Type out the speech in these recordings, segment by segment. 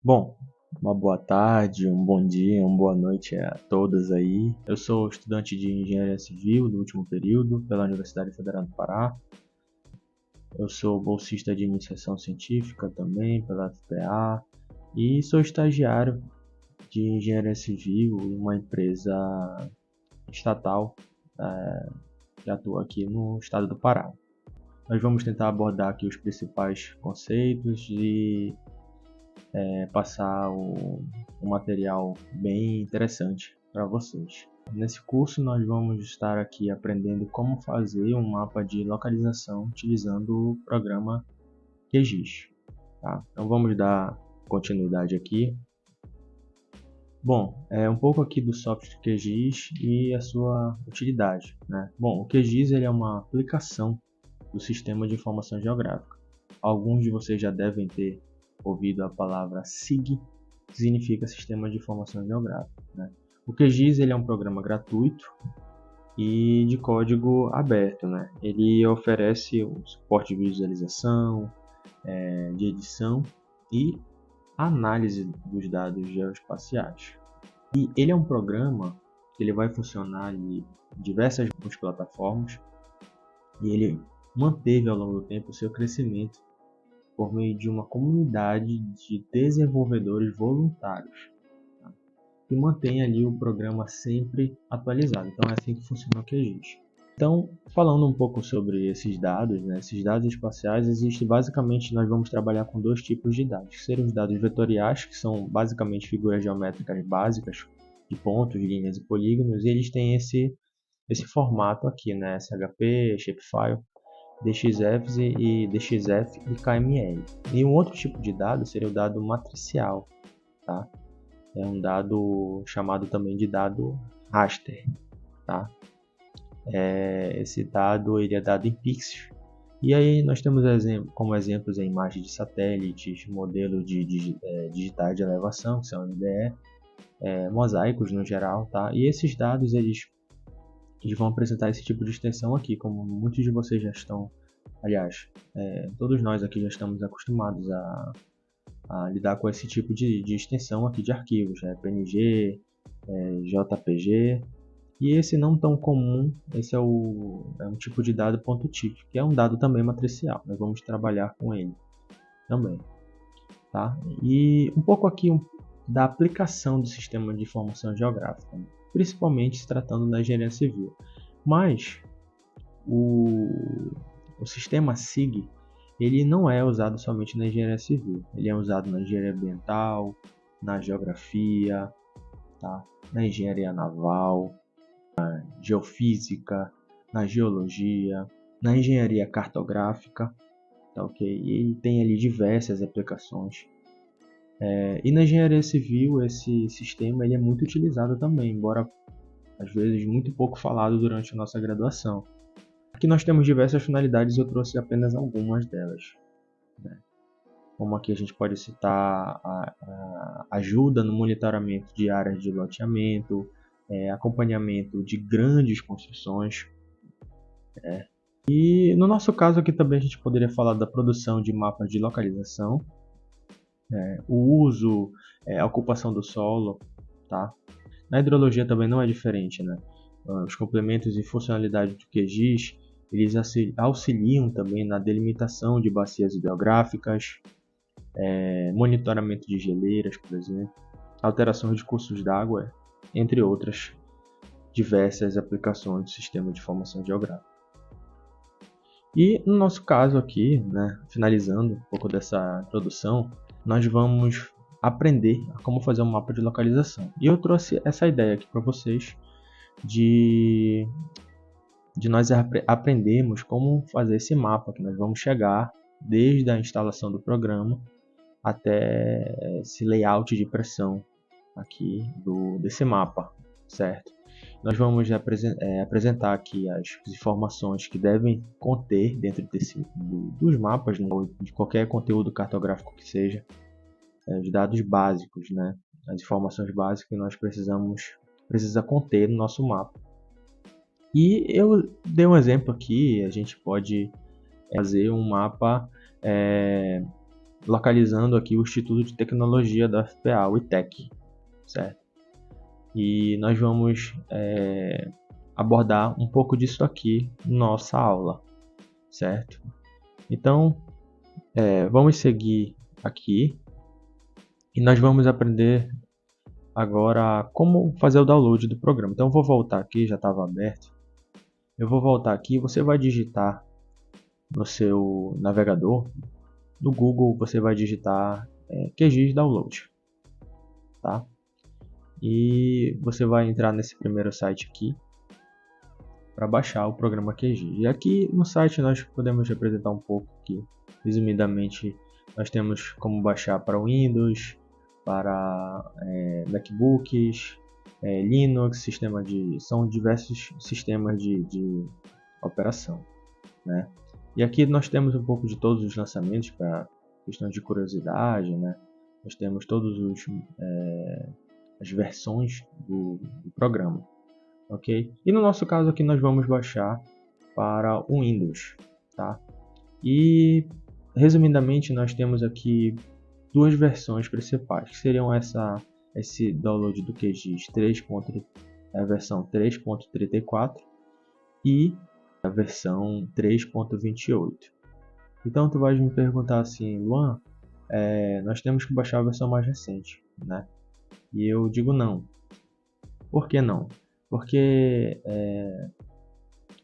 Bom, uma boa tarde, um bom dia, uma boa noite a todos aí. Eu sou estudante de Engenharia Civil do último período pela Universidade Federal do Pará. Eu sou bolsista de iniciação científica também pela FPA e sou estagiário de Engenharia Civil em uma empresa estatal que atua aqui no estado do Pará. Nós vamos tentar abordar aqui os principais conceitos e passar um material bem interessante para vocês. Nesse curso nós vamos estar aqui aprendendo como fazer um mapa de localização utilizando o programa QGIS. Tá? Então vamos dar continuidade aqui. Bom, um pouco aqui do software QGIS e a sua utilidade. Né? Bom, o QGIS ele é uma aplicação do Sistema de Informação Geográfica. Alguns de vocês já devem ter ouvido a palavra SIG, que significa Sistema de Informação Geográfica. Né? O QGIS ele é um programa gratuito e de código aberto. Né? Ele oferece um suporte de visualização, de edição e análise dos dados geoespaciais. E ele é um programa que ele vai funcionar em diversas plataformas e ele manteve ao longo do tempo o seu crescimento por meio de uma comunidade de desenvolvedores voluntários, tá? Que mantém ali o programa sempre atualizado. Então é assim que funciona o QGIS. Então, falando um pouco sobre esses dados, né? Esses dados espaciais basicamente, nós vamos trabalhar com dois tipos de dados, que seriam os dados vetoriais, que são basicamente figuras geométricas básicas de pontos, linhas e polígonos, e eles têm esse formato aqui, né? SHP, Shapefile, DXF e DXF e KML. E um outro tipo de dado seria o dado matricial, tá? É um dado chamado também de dado raster, tá? Esse dado ele é dado em pixels. E aí nós temos como exemplos imagens de satélites, modelos digitais de elevação, que são MDE, mosaicos no geral, tá? E esses dados eles vão apresentar esse tipo de extensão aqui, como muitos de vocês já estão, aliás, todos nós aqui já estamos acostumados a lidar com esse tipo de extensão aqui de arquivos, PNG, JPG, e esse não tão comum, esse é um tipo de dado .tif, que é um dado também matricial, nós vamos trabalhar com ele também. Tá? E um pouco aqui da aplicação do sistema de informação geográfica, principalmente se tratando da engenharia civil. Mas o sistema SIG ele não é usado somente na engenharia civil, ele é usado na engenharia ambiental, na geografia, tá? Na engenharia naval, na geofísica, na geologia, na engenharia cartográfica, tá ok? E ele tem ali diversas aplicações. E na engenharia civil esse sistema ele é muito utilizado também, embora às vezes muito pouco falado durante a nossa graduação. Aqui nós temos diversas finalidades, eu trouxe apenas algumas delas, né? Como aqui a gente pode citar a ajuda no monitoramento de áreas de loteamento, acompanhamento de grandes construções. E no nosso caso aqui também a gente poderia falar da produção de mapas de localização, o uso, a ocupação do solo, tá? Na hidrologia também não é diferente, né? Os complementos e funcionalidades do QGIS eles auxiliam também na delimitação de bacias hidrográficas, monitoramento de geleiras, por exemplo, alterações de cursos d'água, entre outras diversas aplicações do sistema de informação geográfica. E no nosso caso aqui, né, finalizando um pouco dessa introdução, nós vamos aprender a como fazer um mapa de localização. E eu trouxe essa ideia aqui para vocês de nós aprendermos como fazer esse mapa, que nós vamos chegar desde a instalação do programa até esse layout de pressão aqui desse mapa, certo? Nós vamos apresentar aqui as informações que devem conter dentro dos mapas, né, de qualquer conteúdo cartográfico que seja, os dados básicos, né, as informações básicas que nós precisa conter no nosso mapa. E eu dei um exemplo aqui, a gente pode fazer um mapa localizando aqui o Instituto de Tecnologia da UFPA, o ITEC, certo? E nós vamos abordar um pouco disso aqui na nossa aula, certo? Então, vamos seguir aqui e nós vamos aprender agora como fazer o download do programa. Então, eu vou voltar aqui, já estava aberto. Eu vou voltar aqui, você vai digitar no seu navegador, no Google, você vai digitar QGIS Download, tá? E você vai entrar nesse primeiro site aqui para baixar o programa QGIS. E aqui no site nós podemos representar um pouco aqui, resumidamente, nós temos como baixar para Windows, para MacBooks, Linux, são diversos sistemas de operação, né? E aqui nós temos um pouco de todos os lançamentos para questão de curiosidade, né? Nós temos todos as versões do programa, ok? E no nosso caso aqui nós vamos baixar para o Windows, tá? E resumidamente nós temos aqui duas versões principais, que seriam esse download do QGIS a versão 3.34 e a versão 3.28. Então tu vais me perguntar assim, Luan, nós temos que baixar a versão mais recente, né? E eu digo não. Por que não? Porque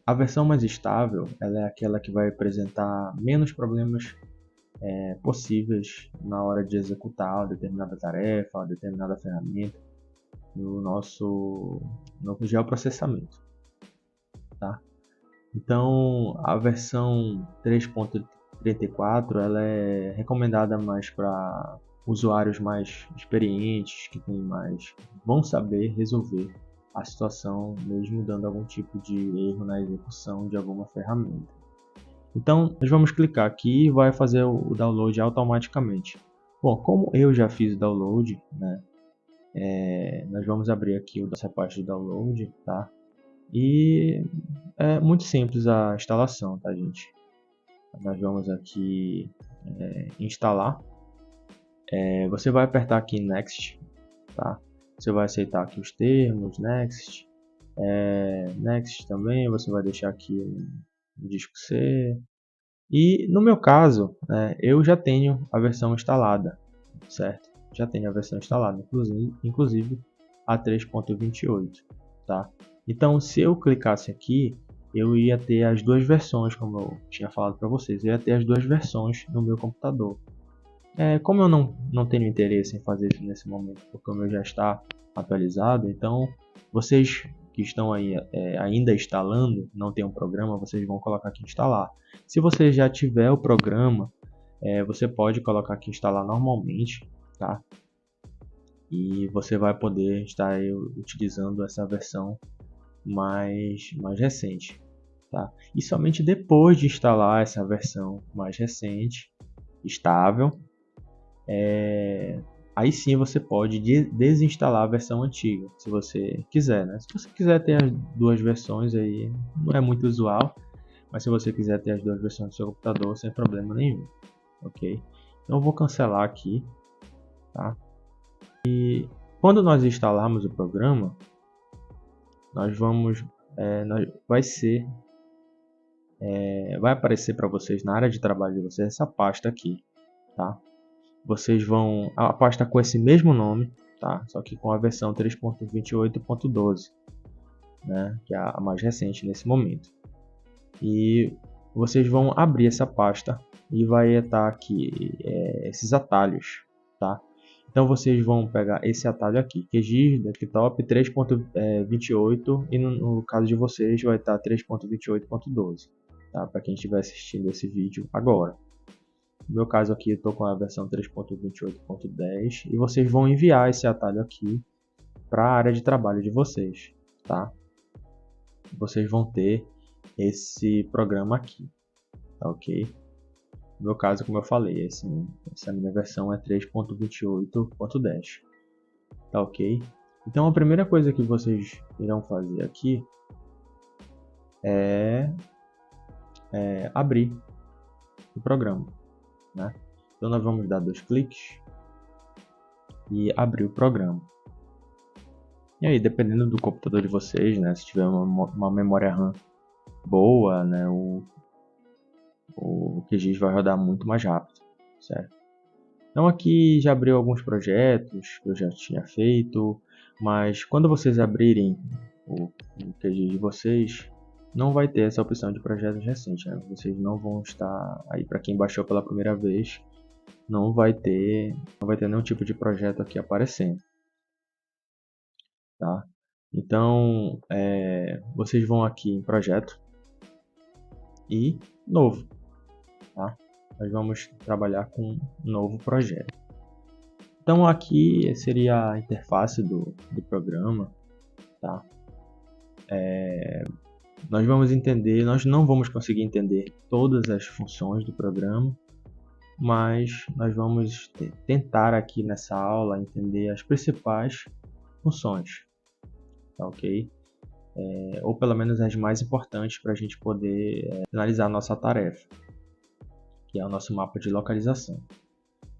a versão mais estável ela é aquela que vai apresentar menos problemas possíveis na hora de executar uma determinada tarefa, uma determinada ferramenta no nosso geoprocessamento, tá? Então a versão 3.34 ela é recomendada mais para usuários mais experientes, que vão saber resolver a situação mesmo dando algum tipo de erro na execução de alguma ferramenta. Então nós vamos clicar aqui e vai fazer o download automaticamente. Bom, como eu já fiz o download, né, nós vamos abrir aqui essa parte de download, tá? E é muito simples a instalação, tá, gente? Nós vamos aqui instalar. Você vai apertar aqui Next, tá? Você vai aceitar aqui os termos, Next. Next também, você vai deixar aqui o disco C. E no meu caso, eu já tenho a versão instalada, certo? Já tenho a versão instalada, inclusive a 3.28, tá? Então, se eu clicasse aqui, eu ia ter as duas versões, como eu tinha falado para vocês, eu ia ter as duas versões no meu computador. Como eu não tenho interesse em fazer isso nesse momento, porque o meu já está atualizado, então vocês que estão aí ainda instalando, não tem um programa, vocês vão colocar aqui instalar. Se você já tiver o programa, você pode colocar aqui instalar normalmente, tá? E você vai poder estar aí utilizando essa versão mais recente, tá? E somente depois de instalar essa versão mais recente, estável, aí sim você pode desinstalar a versão antiga, se você quiser, né? Se você quiser ter as duas versões, aí não é muito usual, mas se você quiser ter as duas versões do seu computador, sem problema nenhum, ok? Então eu vou cancelar aqui, tá? E quando nós instalarmos o programa, nós vamos, vai aparecer para vocês na área de trabalho de vocês essa pasta aqui, tá? A pasta com esse mesmo nome, tá? Só que com a versão 3.28.12, né? Que é a mais recente nesse momento. E vocês vão abrir essa pasta e vai estar aqui esses atalhos, tá? Então vocês vão pegar esse atalho aqui, QGIS Desktop 3.28 e no caso de vocês vai estar 3.28.12, tá? Para quem estiver assistindo esse vídeo agora. No meu caso aqui eu estou com a versão 3.28.10 e vocês vão enviar esse atalho aqui para a área de trabalho de vocês, tá? Vocês vão ter esse programa aqui, tá ok? No meu caso, como eu falei, essa minha versão é 3.28.10, tá ok? Então a primeira coisa que vocês irão fazer aqui é abrir o programa, né? Então nós vamos dar 2 cliques e abrir o programa. E aí, dependendo do computador de vocês, né, se tiver uma memória RAM boa, né, o QGIS vai rodar muito mais rápido, certo? Então aqui já abriu alguns projetos que eu já tinha feito, mas quando vocês abrirem o QGIS de vocês, não vai ter essa opção de projetos recentes, né? Vocês não vão estar aí, para quem baixou pela primeira vez, não vai ter nenhum tipo de projeto aqui aparecendo, tá? Então vocês vão aqui em projeto e novo, tá? Nós vamos trabalhar com um novo projeto. Então aqui seria a interface do programa, tá? Nós vamos entender, nós não vamos conseguir entender todas as funções do programa, mas nós vamos tentar aqui nessa aula entender as principais funções, tá, ok? Ou pelo menos as mais importantes para a gente poder finalizar a nossa tarefa, que é o nosso mapa de localização,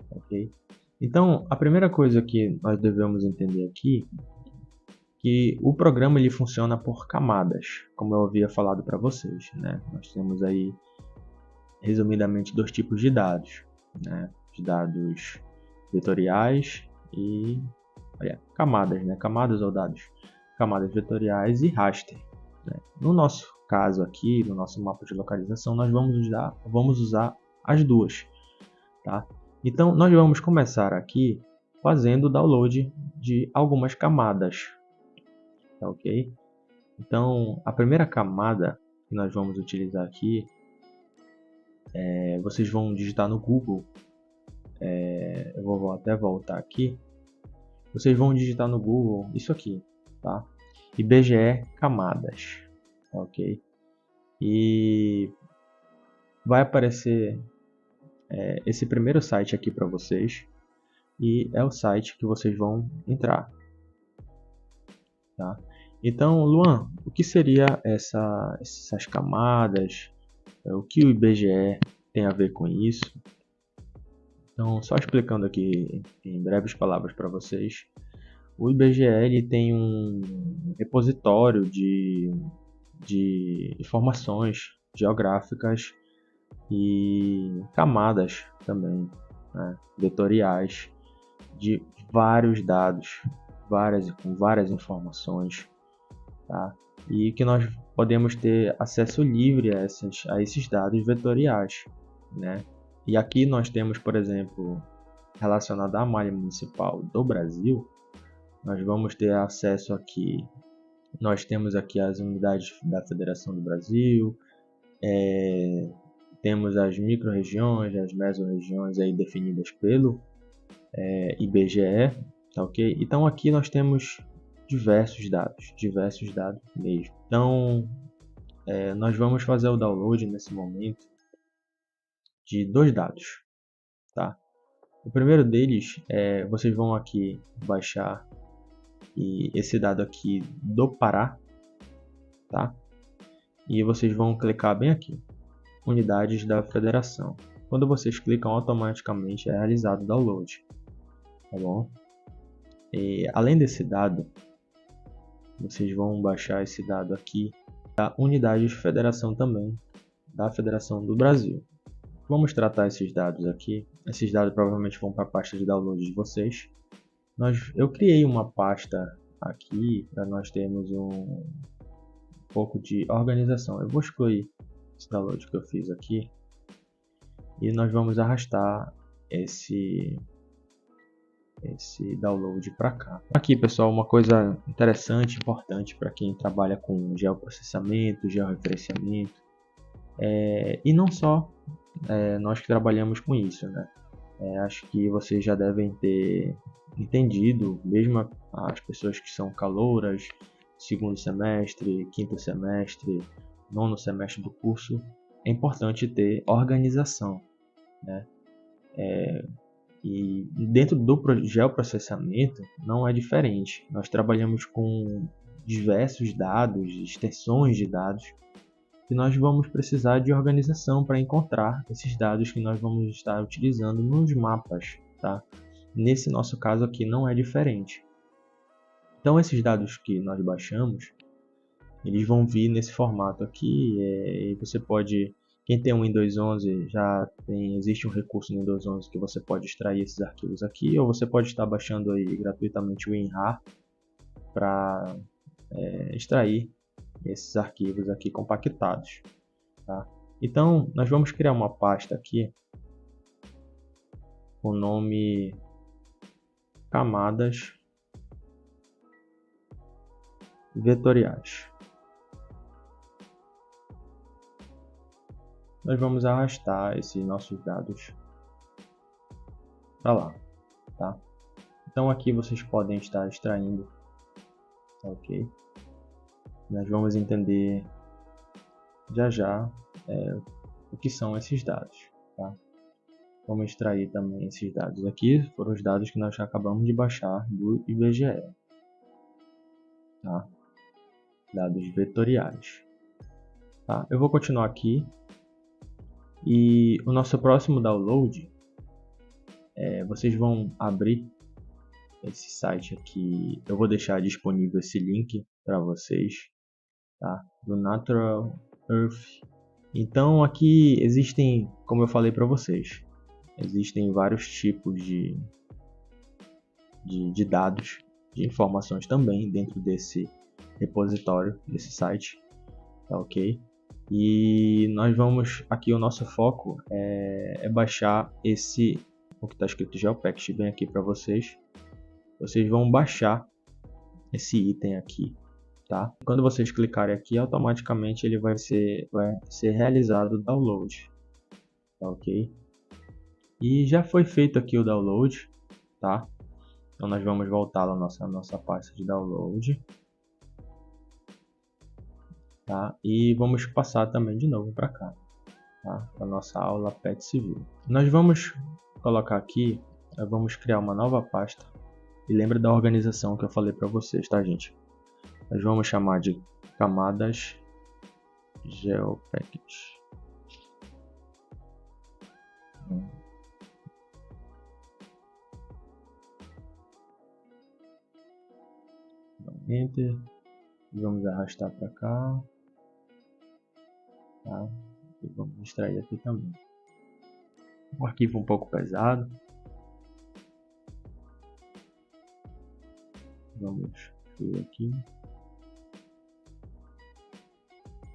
ok? Então, a primeira coisa que nós devemos entender aqui que o programa ele funciona por camadas, como eu havia falado para vocês, né? Nós temos aí, resumidamente, 2 tipos de dados, né? Os dados vetoriais e camadas, né? Camadas ou dados, camadas vetoriais e raster, né? No nosso caso aqui, no nosso mapa de localização, nós vamos usar as duas, tá? Então, nós vamos começar aqui fazendo o download de algumas camadas, tá, ok? Então, a primeira camada que nós vamos utilizar aqui, vocês vão digitar no Google, eu vou até voltar aqui, vocês vão digitar no Google isso aqui, tá? IBGE camadas, tá, ok? E vai aparecer esse primeiro site aqui para vocês, e é o site que vocês vão entrar, tá? Então, Luan, o que seria essas camadas? O que o IBGE tem a ver com isso? Então, só explicando aqui em breves palavras para vocês, o IBGE ele tem um repositório de informações geográficas e camadas também, né, vetoriais, de vários dados, com várias informações, tá? E que nós podemos ter acesso livre a esses dados vetoriais, né? E aqui nós temos, por exemplo, relacionado à malha municipal do Brasil, nós vamos ter acesso aqui, nós temos aqui as unidades da Federação do Brasil, temos as micro-regiões, as mesorregiões aí definidas pelo IBGE, tá, ok? Então aqui nós temos diversos dados mesmo. Então nós vamos fazer o download nesse momento de 2 dados, tá? O primeiro deles vocês vão aqui baixar esse dado aqui do Pará, tá? E vocês vão clicar bem aqui, unidades da federação. Quando vocês clicam, automaticamente é realizado o download, tá bom? E além desse dado, vocês vão baixar esse dado aqui da unidade de federação também, da Federação do Brasil. Vamos tratar esses dados aqui. Esses dados provavelmente vão para a pasta de download de vocês. Eu criei uma pasta aqui para nós termos um pouco de organização. Eu vou excluir esse download que eu fiz aqui e nós vamos arrastar esse download para cá. Aqui, pessoal, uma coisa interessante, importante para quem trabalha com geoprocessamento, georreferenciamento, e não só nós que trabalhamos com isso, né? Acho que vocês já devem ter entendido, mesmo as pessoas que são calouras, segundo semestre, quinto semestre, nono semestre do curso, é importante ter organização, né? E dentro do geoprocessamento não é diferente. Nós trabalhamos com diversos dados, extensões de dados, que nós vamos precisar de organização para encontrar esses dados que nós vamos estar utilizando nos mapas, tá? Nesse nosso caso aqui não é diferente. Então esses dados que nós baixamos, eles vão vir nesse formato aqui, e você pode, quem tem um Windows 11 existe um recurso no Windows 11 que você pode extrair esses arquivos aqui, ou você pode estar baixando aí gratuitamente o WinRAR para extrair esses arquivos aqui compactados, tá? Então nós vamos criar uma pasta aqui com o nome camadas vetoriais. Nós vamos arrastar esses nossos dados para lá, tá? Então aqui vocês podem estar extraindo, ok? Nós vamos entender já o que são esses dados, tá? Vamos extrair também esses dados aqui, foram os dados que nós já acabamos de baixar do IBGE, tá? Dados vetoriais, tá? Eu vou continuar aqui e o nosso próximo download, vocês vão abrir esse site aqui, eu vou deixar disponível esse link para vocês, tá? Do Natural Earth. Então aqui existem, como eu falei para vocês, existem vários tipos de dados, de informações também dentro desse repositório, desse site, tá ok? E nós vamos, aqui o nosso foco é baixar o que está escrito GeoPact, bem aqui para vocês. Vocês vão baixar esse item aqui, tá? Quando vocês clicarem aqui, automaticamente ele vai ser realizado o download, tá ok? E já foi feito aqui o download, tá? Então nós vamos voltar na nossa pasta de download, tá? E vamos passar também de novo para cá, tá? Para nossa aula PET Civil. Nós vamos colocar aqui, vamos criar uma nova pasta. E lembra da organização que eu falei para vocês, tá, gente? Nós vamos chamar de camadas GeoPact. Enter. Vamos arrastar para cá, tá? E vamos extrair aqui também. Um arquivo um pouco pesado. Vamos ver aqui.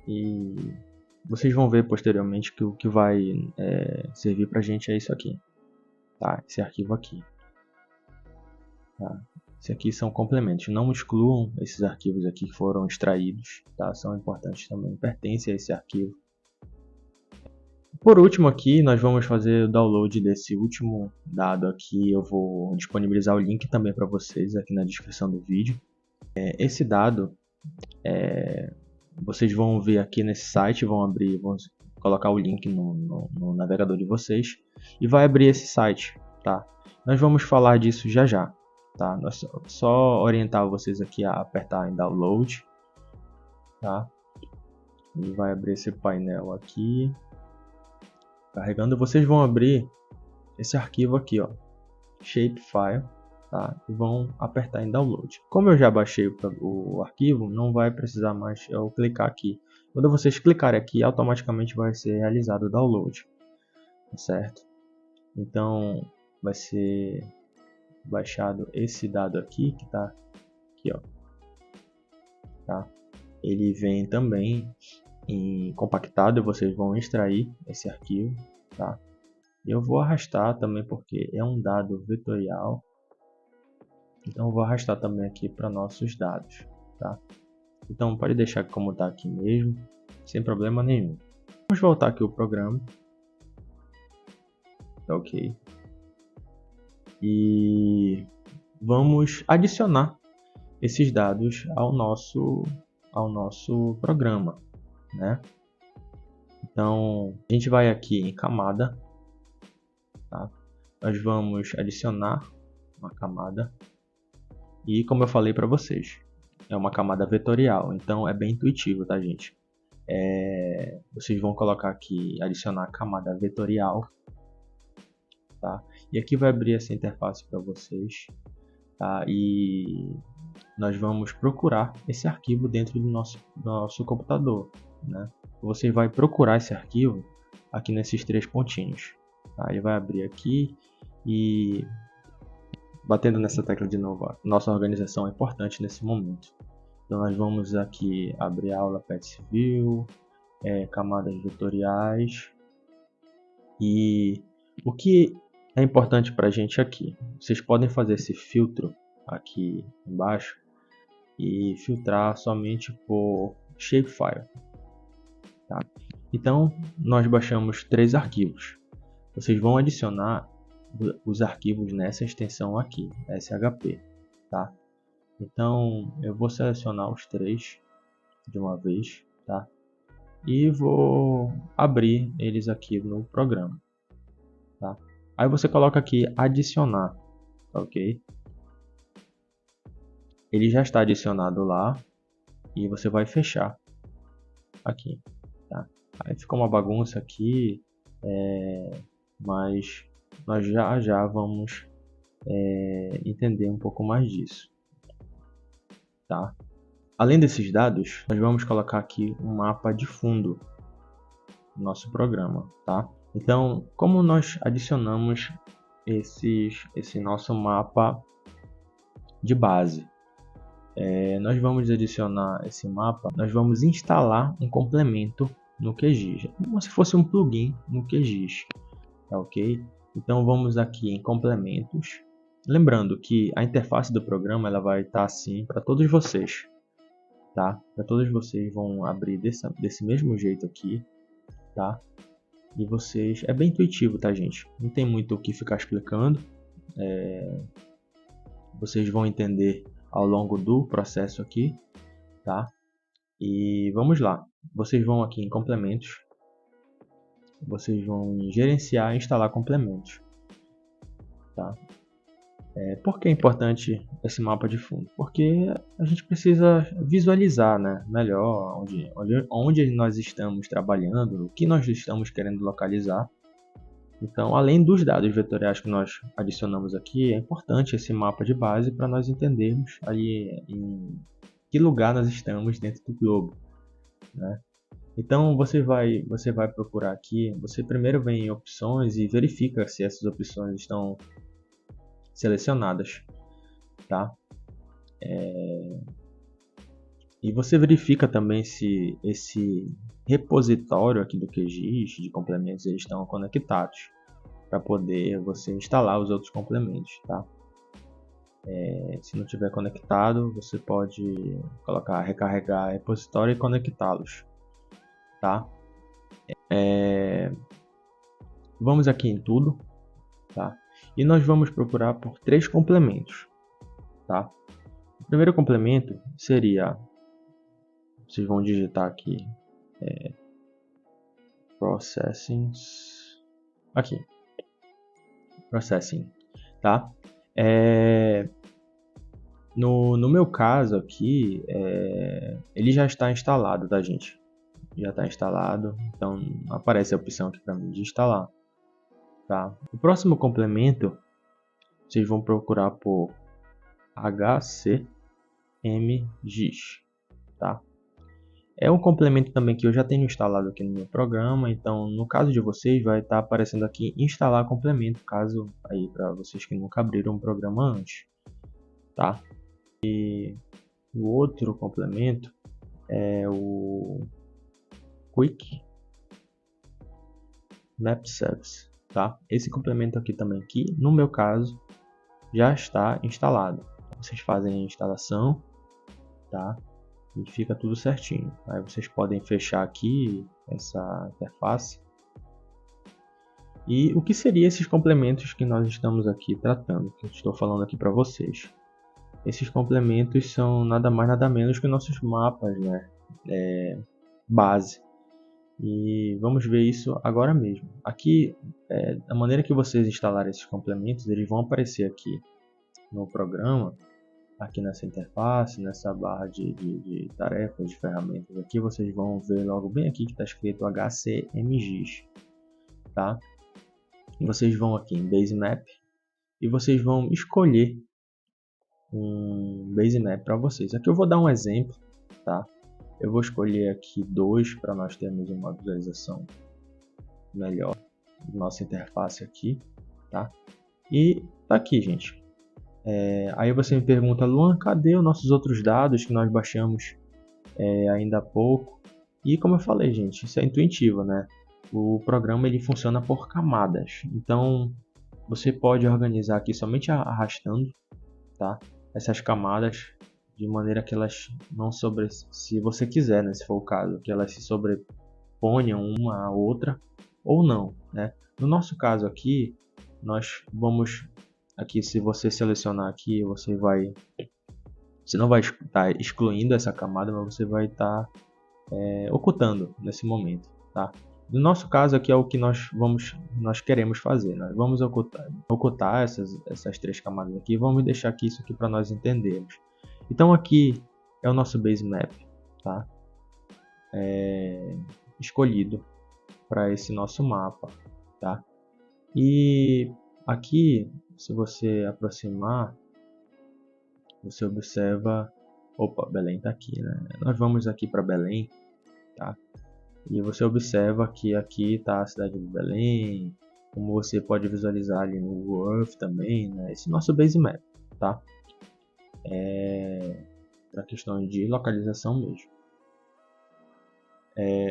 E vocês vão ver posteriormente que o que vai servir para a gente é isso aqui, tá? Esse arquivo aqui, tá? Esse aqui são complementos, não excluam esses arquivos aqui que foram extraídos, tá? São importantes também, pertencem a esse arquivo. Por último aqui, nós vamos fazer o download desse último dado aqui, eu vou disponibilizar o link também para vocês aqui na descrição do vídeo. Esse dado, vocês vão ver aqui nesse site, vão colocar o link no navegador de vocês e vai abrir esse site, tá? Nós vamos falar disso já, tá? Nós só orientar vocês aqui a apertar em download, tá? E vai abrir esse painel aqui, carregando. Vocês vão abrir esse arquivo aqui, ó, shapefile, tá? E vão apertar em download. Como eu já baixei o arquivo, não vai precisar mais eu clicar aqui. Quando vocês clicarem aqui, automaticamente vai ser realizado o download, certo? Então vai ser baixado esse dado aqui, que tá aqui, ó, tá? Ele vem também compactado, vocês vão extrair esse arquivo, tá? Eu vou arrastar também porque é um dado vetorial, então eu vou arrastar também aqui para nossos dados, tá? Então pode deixar como está aqui mesmo, sem problema nenhum. Vamos voltar aqui o programa, tá ok? E vamos adicionar esses dados ao nosso programa, né? Então a gente vai aqui em camada, tá? Nós vamos adicionar uma camada e, como eu falei para vocês, é uma camada vetorial, então é bem intuitivo, tá, gente? vocês vão colocar aqui, adicionar a camada vetorial, tá? E aqui vai abrir essa interface para vocês, tá? E nós vamos procurar esse arquivo dentro do nosso computador, né? Você vai procurar esse arquivo aqui nesses 3 pontinhos, tá? Ele vai abrir aqui e batendo nessa tecla de novo, ó, nossa organização é importante nesse momento. Então nós vamos aqui abrir a aula Pet Civil, camadas vetoriais, e o que é importante para a gente aqui, vocês podem fazer esse filtro aqui embaixo e filtrar somente por shapefile, tá? Então nós baixamos 3 arquivos, vocês vão adicionar os arquivos nessa extensão aqui, SHP, tá? Então eu vou selecionar os 3 de uma vez, tá? E vou abrir eles aqui no programa, tá? Aí você coloca aqui adicionar, ok? Ele já está adicionado lá e você vai fechar aqui, tá? Aí ficou uma bagunça aqui, mas nós já vamos entender um pouco mais disso, tá? Além desses dados, nós vamos colocar aqui um mapa de fundo no nosso programa, tá? Então, como nós adicionamos esse nosso mapa de base? Nós vamos adicionar esse mapa, nós vamos instalar um complemento no QGIS, como se fosse um plugin no QGIS, tá, ok? Então vamos aqui em complementos, lembrando que a interface do programa ela vai estar assim para todos vocês, tá? Para todos vocês vão abrir desse mesmo jeito aqui, tá? E vocês, é bem intuitivo, tá, gente? Não tem muito o que ficar explicando, vocês vão entender ao longo do processo aqui, tá? E vamos lá, vocês vão aqui em complementos, vocês vão em gerenciar e instalar complementos, tá? Por que é importante esse mapa de fundo? Porque a gente precisa visualizar, né, melhor onde nós estamos trabalhando, o que nós estamos querendo localizar. Então, além dos dados vetoriais que nós adicionamos aqui, é importante esse mapa de base para nós entendermos ali em que lugar nós estamos dentro do globo, né? Então você vai procurar aqui, você primeiro vem em opções e verifica se essas opções estão selecionadas, tá? E você verifica também se esse repositório aqui do QGIS de complementos eles estão conectados para poder você instalar os outros complementos, tá? Se não tiver conectado, você pode colocar recarregar repositório e conectá-los, tá? Vamos aqui em tudo, tá? E nós vamos procurar por 3 complementos, tá? O primeiro complemento seria, vocês vão digitar aqui processing, aqui, processing, tá? No meu caso aqui, ele já está instalado, tá, gente? Já está instalado, então aparece a opção aqui para mim de instalar, tá? O próximo complemento, vocês vão procurar por HCMGIS, tá? É um complemento também que eu já tenho instalado aqui no meu programa, então no caso de vocês vai estar aparecendo aqui instalar complemento, caso aí para vocês que nunca abriram um programa antes, tá? E o outro complemento é o Quick Map Service, tá? Esse complemento aqui também, que no meu caso já está instalado. Vocês fazem a instalação, tá? E fica tudo certinho. Aí vocês podem fechar aqui essa interface. E o que seriam esses complementos que nós estamos aqui tratando, que eu estou falando aqui para vocês? Esses complementos são nada mais nada menos que nossos mapas, né? Base. E vamos ver isso agora mesmo. Aqui, da maneira que vocês instalarem esses complementos, eles vão aparecer aqui no programa aqui nessa interface, nessa barra de tarefas, de ferramentas aqui, vocês vão ver logo bem aqui que está escrito HCMGIS, tá? E vocês vão aqui em Base Map e vocês vão escolher um Base Map para vocês. Aqui eu vou dar um exemplo, tá? Eu vou escolher aqui 2 para nós termos uma visualização melhor da nossa interface aqui, tá? E tá aqui, gente. Aí você me pergunta, Luan, cadê os nossos outros dados que nós baixamos ainda há pouco? E como eu falei, gente, isso é intuitivo, né? O programa ele funciona por camadas. Então, você pode organizar aqui somente arrastando, tá? Essas camadas de maneira que elas não se você quiser, né, se for o caso, que elas se sobreponham uma à outra ou não, né? No nosso caso aqui, nós vamos aqui, se você selecionar aqui, você não vai estar excluindo essa camada, mas você vai estar ocultando nesse momento, tá? No nosso caso aqui é o que nós queremos fazer. Nós vamos ocultar essas 3 camadas aqui. Vamos deixar aqui isso aqui para nós entendermos. Então aqui é o nosso Base Map, tá? Escolhido para esse nosso mapa, tá? E aqui, se você aproximar, você observa, opa, Belém está aqui, né? Nós vamos aqui para Belém, tá? E você observa que aqui está a cidade de Belém, como você pode visualizar ali no Google Earth também, né? Esse nosso Base Map, tá? Para questão de localização mesmo.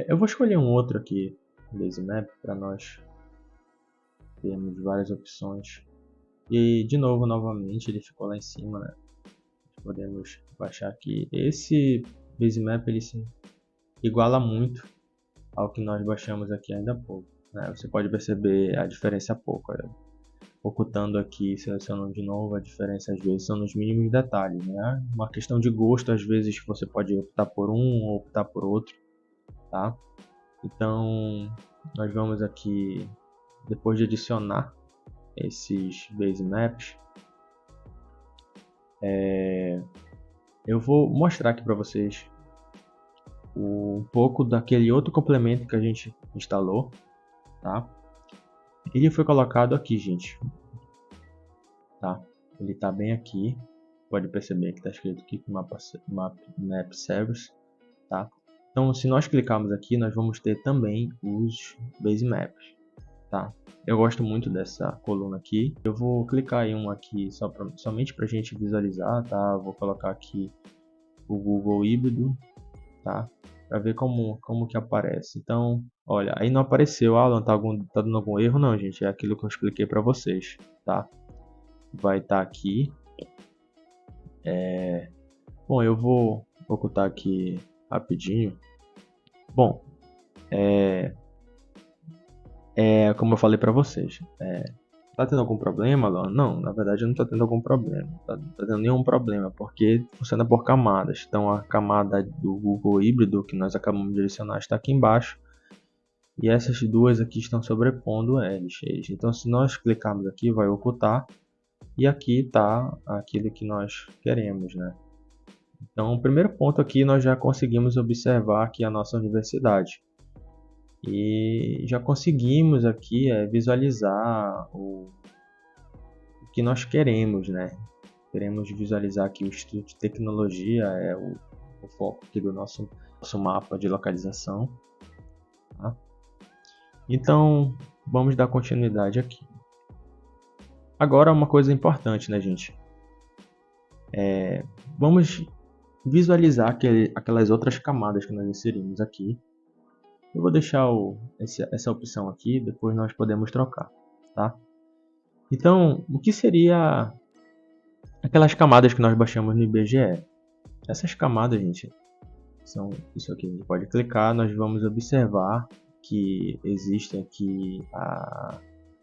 Eu vou escolher um outro aqui, Base Map, para nós termos várias opções. E de novo, novamente, ele ficou lá em cima, né? Podemos baixar aqui. Esse Base Map ele se iguala muito ao que nós baixamos aqui ainda há pouco, né? Você pode perceber a diferença há pouco. Ocultando aqui, selecionando de novo, a diferença às vezes são nos mínimos detalhes, né? Uma questão de gosto, às vezes você pode optar por um ou optar por outro, tá? Então, nós vamos aqui, depois de adicionar esses Base Maps, eu vou mostrar aqui para vocês um pouco daquele outro complemento que a gente instalou, tá? Ele foi colocado aqui, gente, tá? Ele está bem aqui, pode perceber que está escrito aqui Map Service, tá? Então, se nós clicarmos aqui, nós vamos ter também os Base Maps, tá? Eu gosto muito dessa coluna aqui. Eu vou clicar em um aqui somente para a gente visualizar, tá? Vou colocar aqui o Google Híbrido, tá? Para ver como que aparece. Então, olha, aí não apareceu, Alan, tá dando algum erro? Não, gente, é aquilo que eu expliquei para vocês, tá? Vai estar aqui. Bom, eu vou ocultar aqui rapidinho. Bom, como eu falei para vocês, tá tendo algum problema, Alan? Não, na verdade não tá tendo algum problema, tá tendo nenhum problema, porque funciona por camadas. Então a camada do Google Híbrido que nós acabamos de adicionar está aqui embaixo, e essas duas aqui estão sobrepondo eles. Então se nós clicarmos aqui, vai ocultar, e aqui está aquilo que nós queremos, né? Então o primeiro ponto aqui, nós já conseguimos observar aqui a nossa universidade. E já conseguimos aqui visualizar o que nós queremos, né? Queremos visualizar aqui o Instituto de Tecnologia, o foco aqui do nosso mapa de localização, tá? Então, vamos dar continuidade aqui. Agora, uma coisa importante, né, gente? Vamos visualizar aquelas outras camadas que nós inserimos aqui. Eu vou deixar essa opção aqui, depois nós podemos trocar, tá? Então, o que seria aquelas camadas que nós baixamos no IBGE? Essas camadas, gente, são isso aqui. A gente pode clicar, nós vamos observar que existe aqui a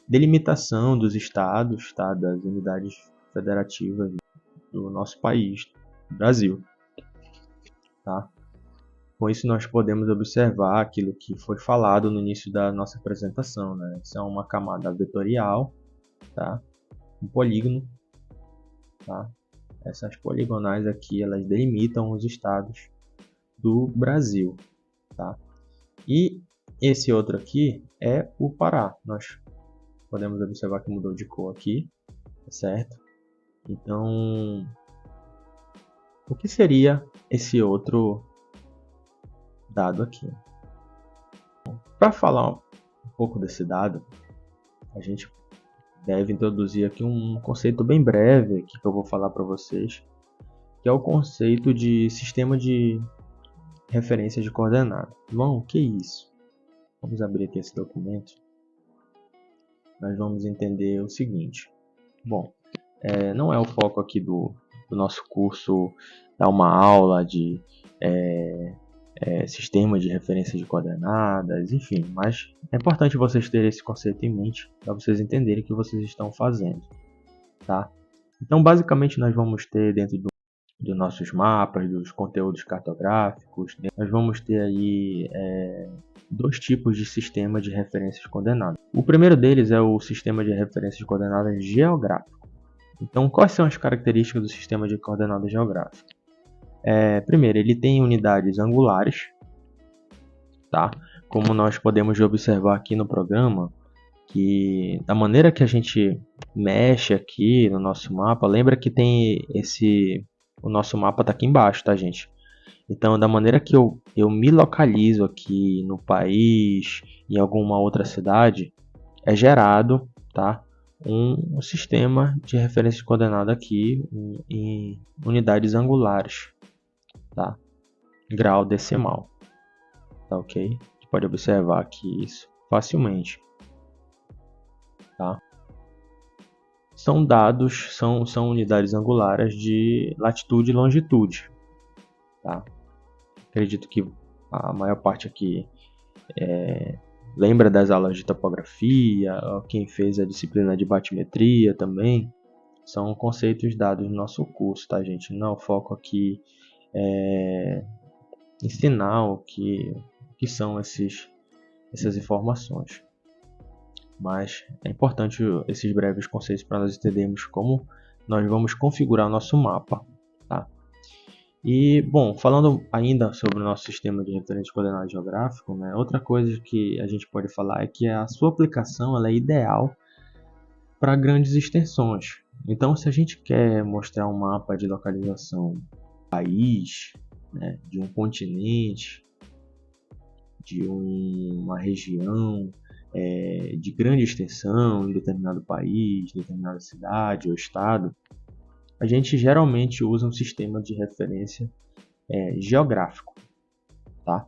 delimitação dos estados, tá? Das unidades federativas do nosso país, Brasil, tá? Com isso nós podemos observar aquilo que foi falado no início da nossa apresentação, né? Isso é uma camada vetorial, tá? Um polígono, tá? Essas poligonais aqui, elas delimitam os estados do Brasil, tá? E esse outro aqui é o Pará. Nós podemos observar que mudou de cor aqui, certo? Então, o que seria esse outro dado aqui? Para falar um pouco desse dado, a gente deve introduzir aqui um conceito bem breve aqui que eu vou falar para vocês, que é o conceito de sistema de referência de coordenada. Bom, o que é isso? Vamos abrir aqui esse documento. Nós vamos entender o seguinte. Bom, não é o foco aqui do nosso curso dar uma aula de sistema de referência de coordenadas, enfim, mas é importante vocês terem esse conceito em mente para vocês entenderem o que vocês estão fazendo, tá? Então, basicamente, nós vamos ter dentro dos nossos mapas, dos conteúdos cartográficos, nós vamos ter aí dois tipos de sistema de referências de coordenadas. O primeiro deles é o sistema de referência de coordenadas geográfico. Então, quais são as características do sistema de coordenadas geográfico? Primeiro, ele tem unidades angulares, tá? Como nós podemos observar aqui no programa, que da maneira que a gente mexe aqui no nosso mapa, lembra que tem o nosso mapa está aqui embaixo, tá, gente? Então, da maneira que eu me localizo aqui no país, em alguma outra cidade, é gerado, tá, um sistema de referência de coordenada aqui em unidades angulares, tá? Grau decimal, tá, ok? Você pode observar aqui isso facilmente, tá? São dados, são unidades angulares de latitude e longitude, tá? Acredito que a maior parte aqui lembra das aulas de topografia, quem fez a disciplina de batimetria também. São conceitos dados no nosso curso, tá, gente? Não, o foco aqui é ensinar o que são essas informações. Mas é importante esses breves conceitos para nós entendermos como nós vamos configurar o nosso mapa, tá? E, bom, falando ainda sobre o nosso sistema de referência de coordenada geográfico, né, outra coisa que a gente pode falar é que a sua aplicação ela é ideal para grandes extensões. Então, se a gente quer mostrar um mapa de localização do país, né, de um continente, de uma região, de grande extensão em determinado país, determinada cidade ou estado, a gente geralmente usa um sistema de referência geográfico, tá?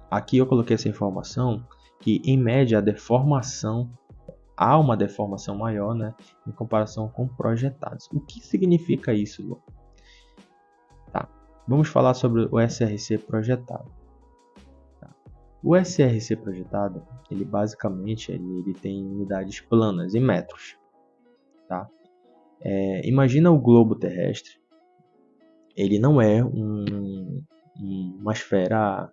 Aqui eu coloquei essa informação que em média há uma deformação maior, né, em comparação com projetados. O que significa isso, Lu? Tá. Vamos falar sobre o SRC projetado. O SRC projetado, ele basicamente ele tem unidades planas em metros, tá? Imagina o globo terrestre, ele não é uma esfera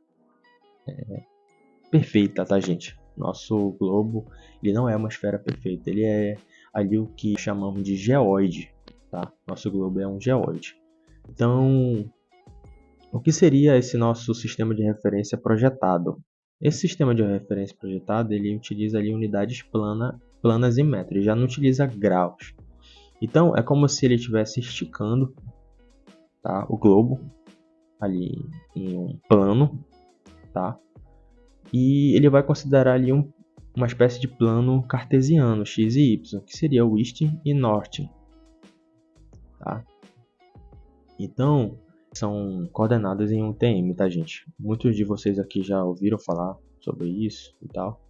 perfeita, tá, gente? Nosso globo, ele não é uma esfera perfeita, ele é ali o que chamamos de geóide, tá? Nosso globo é um geóide. Então, o que seria esse nosso sistema de referência projetado? Esse sistema de referência projetado, ele utiliza ali unidades planas em metros, ele já não utiliza graus. Então, é como se ele estivesse esticando, tá, o globo ali em um plano, tá? E ele vai considerar ali uma espécie de plano cartesiano, x e y, que seria o east e norte, tá? Então, são coordenadas em um TM, tá, gente? Muitos de vocês aqui já ouviram falar sobre isso e tal.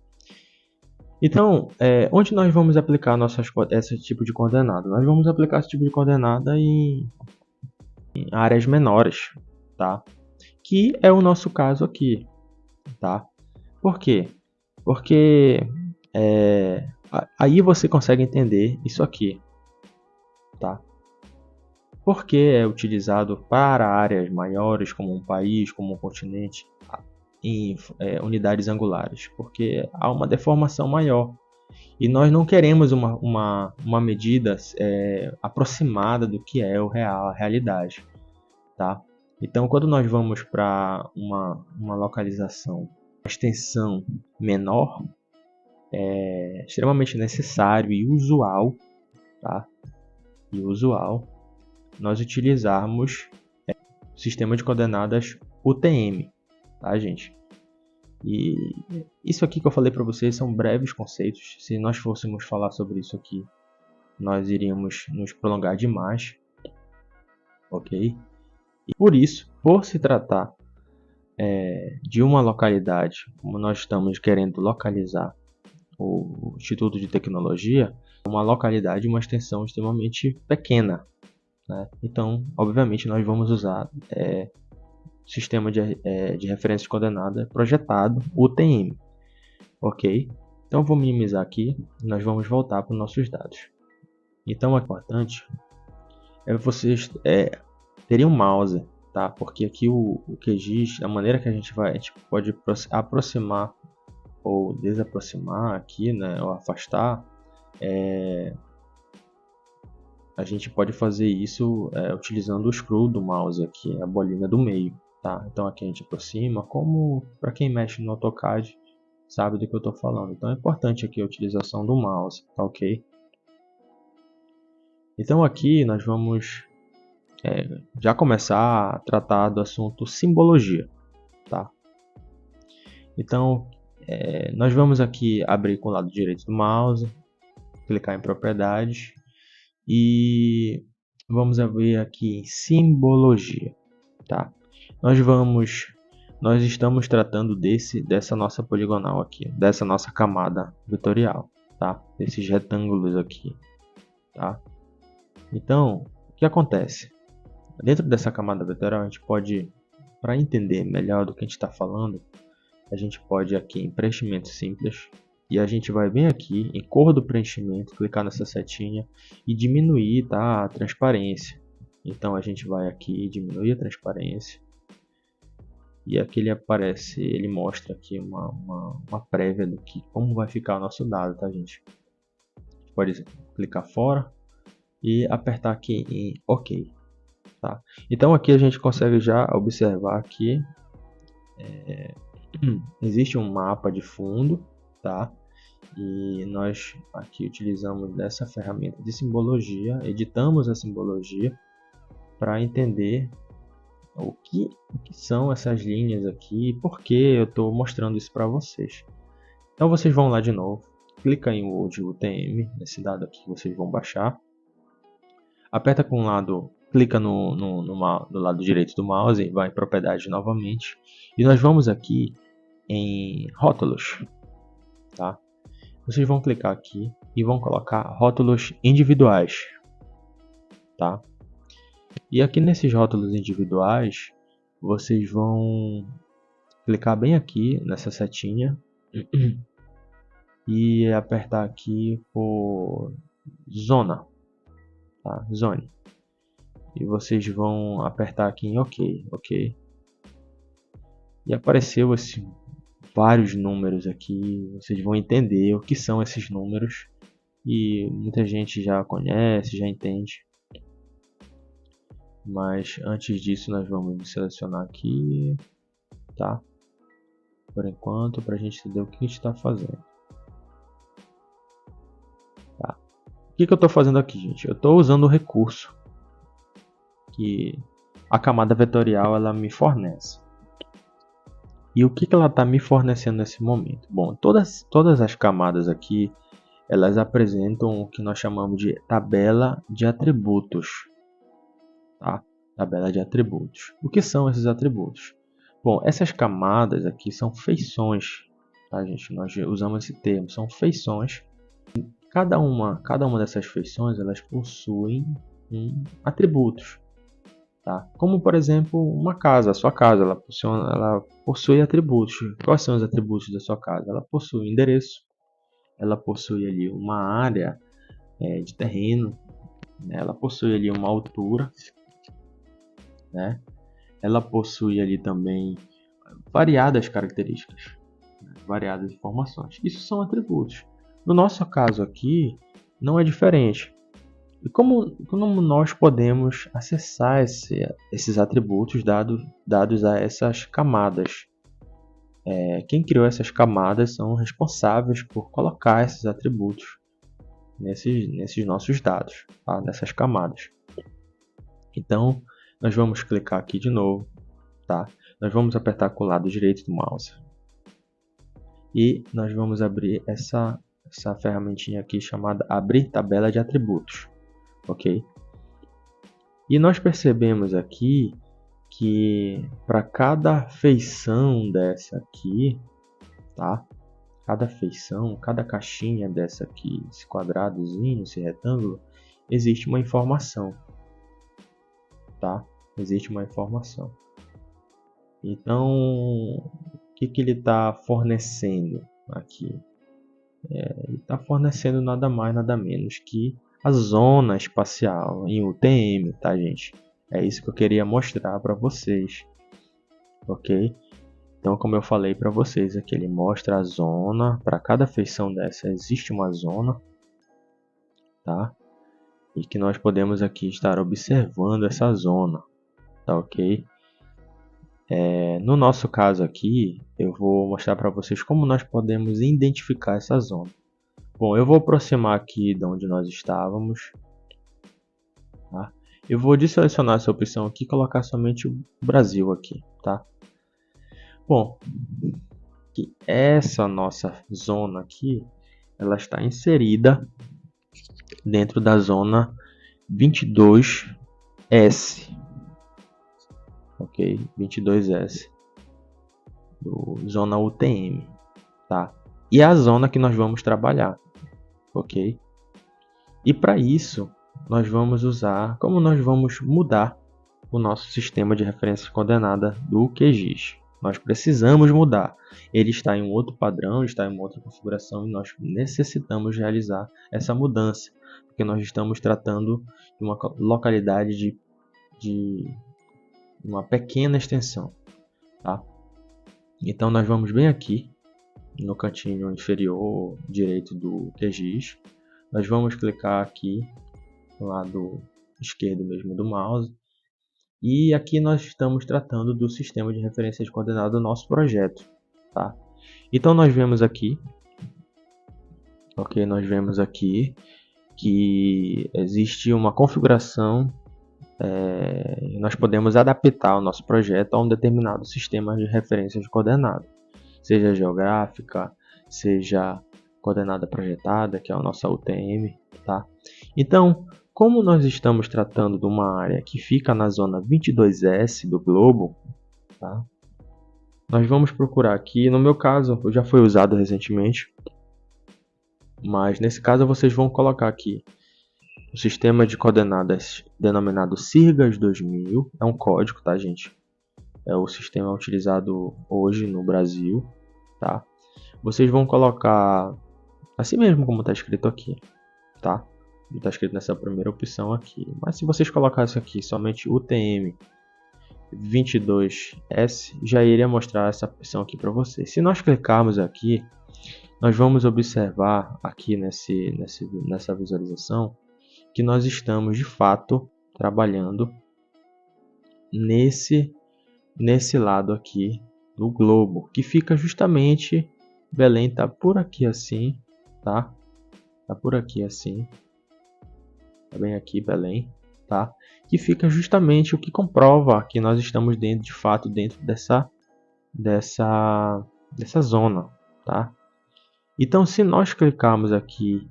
Então, onde nós vamos aplicar esse tipo de coordenada? Nós vamos aplicar esse tipo de coordenada em áreas menores, tá? Que é o nosso caso aqui, tá? Por quê? Porque aí você consegue entender isso aqui, tá? Porque é utilizado para áreas maiores, como um país, como um continente, em unidades angulares? Porque há uma deformação maior E nós não queremos uma medida aproximada do que é a realidade, tá? Então, quando nós vamos para uma localização, uma extensão menor, é extremamente necessário e usual, tá? E usual nós utilizarmos o sistema de coordenadas UTM, tá, gente? E isso aqui que eu falei para vocês são breves conceitos. Se nós fôssemos falar sobre isso aqui, nós iríamos nos prolongar demais, ok? E por isso, por se tratar de uma localidade, como nós estamos querendo localizar o Instituto de Tecnologia, uma localidade, uma extensão extremamente pequena, né? Então, obviamente, nós vamos usar sistema de referência de coordenada projetado, UTM, ok? Então, vou minimizar aqui e nós vamos voltar para os nossos dados. Então, é importante vocês terem um mouse, tá? Porque aqui o QGIS, a maneira que a gente pode aproximar ou desaproximar aqui, né, ou afastar, a gente pode fazer isso utilizando o scroll do mouse aqui, a bolinha do meio, tá? Então aqui a gente aproxima, como para quem mexe no AutoCAD sabe do que eu estou falando. Então é importante aqui a utilização do mouse, tá ok? Então aqui nós vamos já começar a tratar do assunto simbologia, tá? Então nós vamos aqui abrir com o lado direito do mouse, clicar em propriedades e vamos abrir aqui em simbologia, tá? Nós estamos tratando dessa nossa poligonal aqui, dessa nossa camada vetorial, tá? Desses retângulos aqui, tá? Então, o que acontece? Dentro dessa camada vetorial, a gente pode, para entender melhor do que a gente está falando, a gente pode aqui em preenchimento simples, e a gente vai bem aqui em cor do preenchimento, clicar nessa setinha e diminuir, tá, a transparência. Então a gente vai aqui diminuir a transparência. E aqui ele mostra aqui uma prévia do que como vai ficar o nosso dado, tá, gente? A gente pode clicar fora e apertar aqui em OK, tá? Então aqui a gente consegue já observar que existe um mapa de fundo, tá? E nós aqui utilizamos dessa ferramenta de simbologia, editamos a simbologia para entender o que são essas linhas aqui e por que eu estou mostrando isso para vocês. Então vocês vão lá de novo, clica em Word UTM, nesse dado aqui que vocês vão baixar, aperta com um lado, clica no lado direito do mouse e vai em propriedades novamente, e nós vamos aqui em rótulos, tá? Vocês vão clicar aqui e vão colocar rótulos individuais, tá? E aqui nesses rótulos individuais, vocês vão clicar bem aqui nessa setinha e apertar aqui por zona, tá? Zone. E vocês vão apertar aqui em OK, OK. E apareceu vários números aqui, vocês vão entender o que são esses números e muita gente já conhece, já entende. Mas antes disso nós vamos selecionar aqui, tá? Por enquanto, para a gente entender o que a gente está fazendo. Tá. O que eu estou fazendo aqui, gente? Eu estou usando o recurso que a camada vetorial ela me fornece. E o que ela está me fornecendo nesse momento? Bom, todas as camadas aqui, elas apresentam o que nós chamamos de tabela de atributos. Tá? Tabela de atributos. O que são esses atributos? Bom, essas camadas aqui são feições, tá, gente? Nós usamos esse termo, são feições. Cada uma dessas feições, elas possuem atributos, tá? Como por exemplo, uma casa, a sua casa, ela possui atributos. Quais são os atributos da sua casa? Ela possui um endereço, ela possui ali uma área de terreno, né? Ela possui ali uma altura, né? Ela possui ali também variadas características, né? Variadas informações. Isso são atributos. No nosso caso aqui, não é diferente. E como nós podemos acessar esses atributos dados a essas camadas? Quem criou essas camadas são responsáveis por colocar esses atributos nesses nossos dados, tá? Nessas camadas. Então, nós vamos clicar aqui de novo, tá? Nós vamos apertar com o lado direito do mouse e nós vamos abrir essa ferramentinha aqui chamada abrir tabela de atributos, ok? E nós percebemos aqui que para cada feição dessa aqui, tá? Cada feição, cada caixinha dessa aqui, esse quadradozinho, esse retângulo, existe uma informação, tá? Existe uma informação. Então, o que ele está fornecendo aqui? Ele está fornecendo nada mais, nada menos que a zona espacial em UTM, tá, gente? É isso que eu queria mostrar para vocês, ok? Então, como eu falei para vocês aqui, ele mostra a zona. Para cada feição dessa existe uma zona, tá? E que nós podemos aqui estar observando essa zona, tá, ok? No nosso caso aqui, eu vou mostrar para vocês como nós podemos identificar essa zona. Bom, eu vou aproximar aqui de onde nós estávamos, tá? Eu vou desselecionar essa opção aqui e colocar somente o Brasil aqui, tá? Bom, essa nossa zona aqui, ela está inserida dentro da zona 22S, ok? 22S, zona UTM, tá? E é a zona que nós vamos trabalhar, ok? E para isso, nós vamos usar, como nós vamos mudar o nosso sistema de referência coordenada do QGIS. Nós precisamos mudar. Ele está em um outro padrão, está em uma outra configuração e nós necessitamos realizar essa mudança, porque nós estamos tratando de uma localidade de uma pequena extensão, tá? Então nós vamos bem aqui no cantinho inferior direito do QGIS. Nós vamos clicar aqui no lado esquerdo mesmo do mouse. E aqui nós estamos tratando do sistema de referência de coordenada do nosso projeto, tá? Então nós vemos aqui, ok? Nós vemos aqui que existe uma configuração, nós podemos adaptar o nosso projeto a um determinado sistema de referência de coordenada, seja geográfica, seja coordenada projetada, que é a nossa UTM, tá? Então, como nós estamos tratando de uma área que fica na zona 22S do globo, tá? Nós vamos procurar aqui, no meu caso, já foi usado recentemente, mas nesse caso vocês vão colocar aqui o sistema de coordenadas denominado SIRGAS 2000, é um código, tá, gente? É o sistema utilizado hoje no Brasil, tá? Vocês vão colocar assim mesmo como está escrito aqui, tá? Está escrito nessa primeira opção aqui. Mas se vocês colocassem aqui somente UTM 22S, já iria mostrar essa opção aqui para vocês. Se nós clicarmos aqui, nós vamos observar aqui nessa visualização que nós estamos de fato trabalhando nesse lado aqui do globo, que fica justamente, Belém tá por aqui assim, tá? Tá por aqui assim. Tá bem aqui, Belém, tá? Que fica justamente o que comprova que nós estamos de fato dentro dessa zona, tá? Então, se nós clicarmos aqui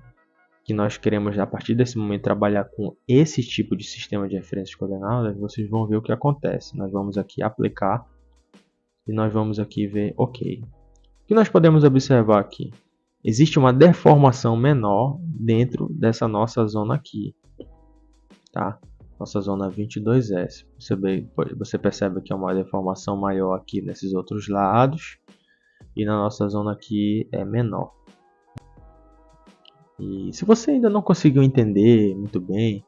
que nós queremos a partir desse momento trabalhar com esse tipo de sistema de referência de coordenadas, vocês vão ver o que acontece. Nós vamos aqui aplicar e nós vamos aqui ver OK. O que nós podemos observar aqui? Existe uma deformação menor dentro dessa nossa zona aqui, tá? Nossa zona 22S. Você percebe que é uma deformação maior aqui nesses outros lados e na nossa zona aqui é menor. E se você ainda não conseguiu entender muito bem,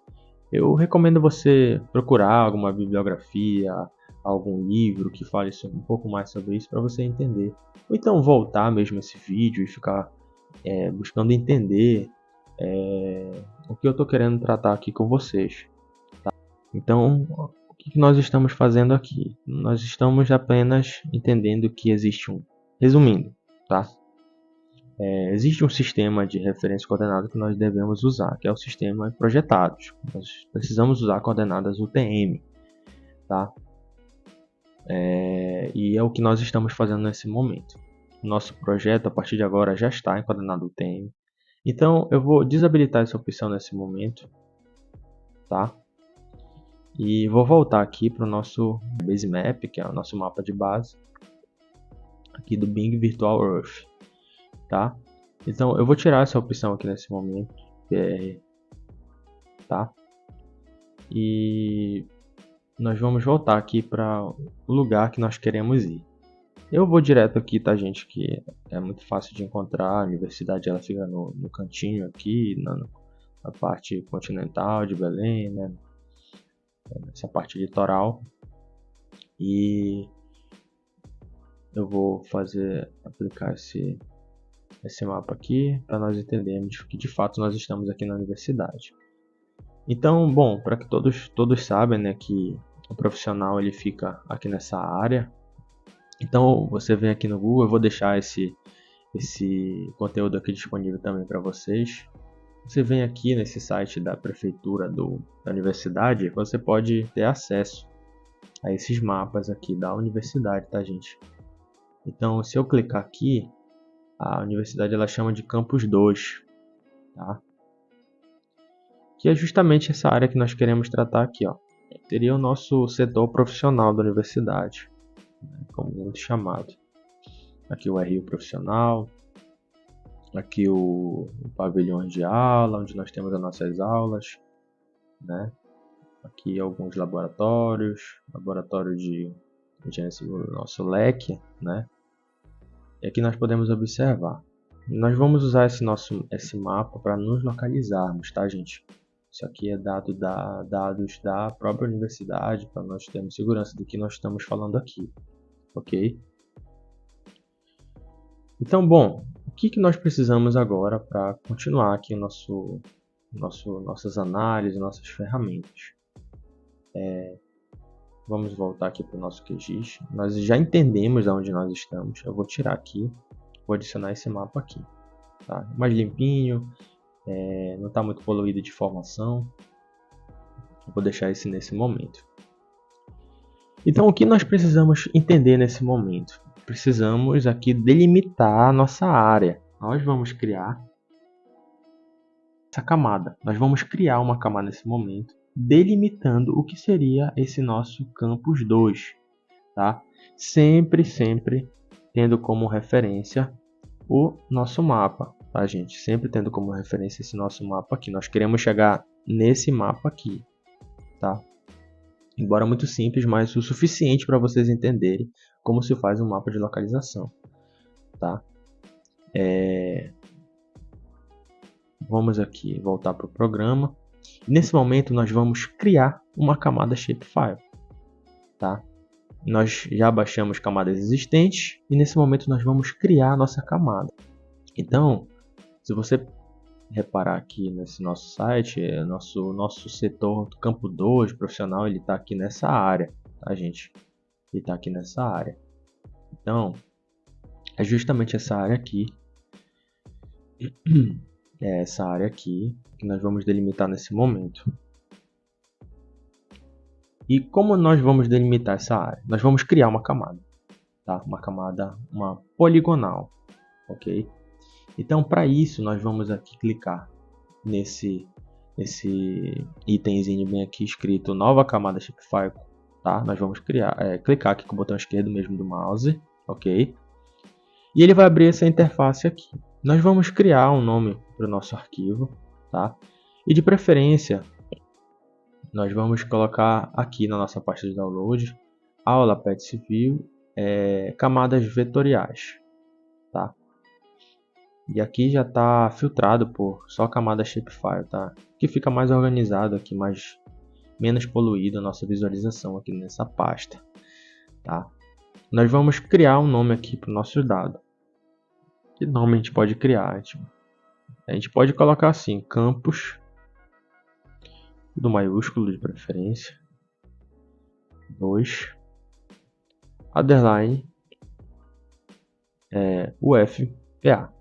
eu recomendo você procurar alguma bibliografia, algum livro que fale um pouco mais sobre isso para você entender. Ou então voltar mesmo esse vídeo e ficar buscando entender o que eu estou querendo tratar aqui com vocês. Tá? Então, o que nós estamos fazendo aqui? Nós estamos apenas entendendo que existe resumindo, tá? Existe um sistema de referência coordenada que nós devemos usar, que é o sistema projetados. Nós precisamos usar coordenadas UTM, tá? E é o que nós estamos fazendo nesse momento. O nosso projeto, a partir de agora, já está em coordenada UTM. Então, eu vou desabilitar essa opção nesse momento, tá? E vou voltar aqui para o nosso base map, que é o nosso mapa de base, aqui do Bing Virtual Earth, tá? Então, eu vou tirar essa opção aqui nesse momento, BR, tá? E nós vamos voltar aqui para o lugar que nós queremos ir. Eu vou direto aqui, tá, gente? Que é muito fácil de encontrar. A universidade ela fica no cantinho aqui, na parte continental de Belém, né? Nessa parte litoral. E eu vou aplicar esse mapa aqui para nós entendermos que de fato nós estamos aqui na universidade. Então, bom, para que todos sabem, né, que o profissional ele fica aqui nessa área. Então, você vem aqui no Google, eu vou deixar esse conteúdo aqui disponível também para vocês. Você vem aqui nesse site da prefeitura da universidade, você pode ter acesso a esses mapas aqui da universidade, tá, gente? Então, se eu clicar aqui, a universidade ela chama de Campus 2, tá? Que é justamente essa área que nós queremos tratar aqui, ó. Seria o nosso setor profissional da universidade, né, como muito chamado. Aqui o RU profissional, aqui o pavilhão de aula, onde nós temos as nossas aulas, né? Aqui alguns laboratórios, laboratório de o nosso leque, né? E aqui nós podemos observar. Nós vamos usar esse mapa para nos localizarmos, tá, gente? Isso aqui é dados da própria universidade, para nós termos segurança do que nós estamos falando aqui, ok? Então, bom, o que nós precisamos agora para continuar aqui nossas análises, nossas ferramentas? Vamos voltar aqui para o nosso QGIS. Nós já entendemos onde nós estamos. Eu vou tirar aqui, vou adicionar esse mapa aqui. Tá? Mais limpinho, não está muito poluído de informação. Eu vou deixar esse nesse momento. Então, o que nós precisamos entender nesse momento? Precisamos aqui delimitar a nossa área. Nós vamos criar essa camada. Nós vamos criar uma camada nesse momento, delimitando o que seria esse nosso campus 2, tá? Sempre tendo como referência o nosso mapa, tá, gente? Sempre tendo como referência esse nosso mapa aqui. Nós queremos chegar nesse mapa aqui, tá? Embora muito simples, mas o suficiente para vocês entenderem como se faz um mapa de localização, tá? Vamos aqui voltar para o programa. Nesse momento nós vamos criar uma camada Shapefile, tá? Nós já baixamos camadas existentes e nesse momento nós vamos criar a nossa camada. Então, se você reparar aqui nesse nosso site, nosso setor do campo 2 profissional, ele está aqui nessa área, tá, gente? Ele está aqui nessa área. Então, é justamente essa área aqui. É essa área aqui que nós vamos delimitar nesse momento. E como nós vamos delimitar essa área? Nós vamos criar uma camada, tá? Uma poligonal, ok? Então, para isso, nós vamos aqui clicar nesse itemzinho bem aqui escrito nova camada Shapefile, tá? Nós vamos clicar aqui com o botão esquerdo mesmo do mouse, ok? E ele vai abrir essa interface aqui. Nós vamos criar um nome para o nosso arquivo, tá? E de preferência, nós vamos colocar aqui na nossa pasta de download, aula PET Civil, camadas vetoriais, tá? E aqui já está filtrado por só camada Shapefile, tá? Que fica mais organizado aqui, menos poluído a nossa visualização aqui nessa pasta, tá? Nós vamos criar um nome aqui para o nosso dado. Que nome a gente pode criar? A gente pode colocar assim, campus, tudo maiúsculo de preferência, 2, underline, UFPA,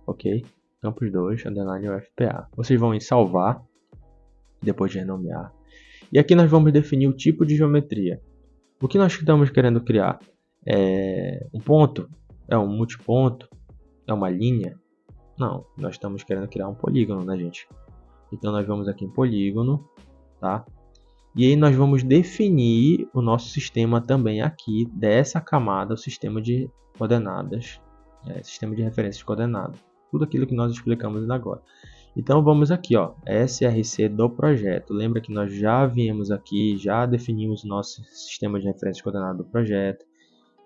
ok? Campus 2, underline UFPA. Vocês vão em salvar, depois de renomear. E aqui nós vamos definir o tipo de geometria. O que nós estamos querendo criar? É um ponto? É um multiponto? É uma linha? Não, nós estamos querendo criar um polígono, né, gente? Então nós vamos aqui em polígono, tá? E aí nós vamos definir o nosso sistema também aqui dessa camada, o sistema de coordenadas, sistema de referência de coordenadas. Tudo aquilo que nós explicamos agora. Então vamos aqui, ó, SRC do projeto. Lembra que nós já viemos aqui, já definimos nosso sistema de referência de coordenadas do projeto.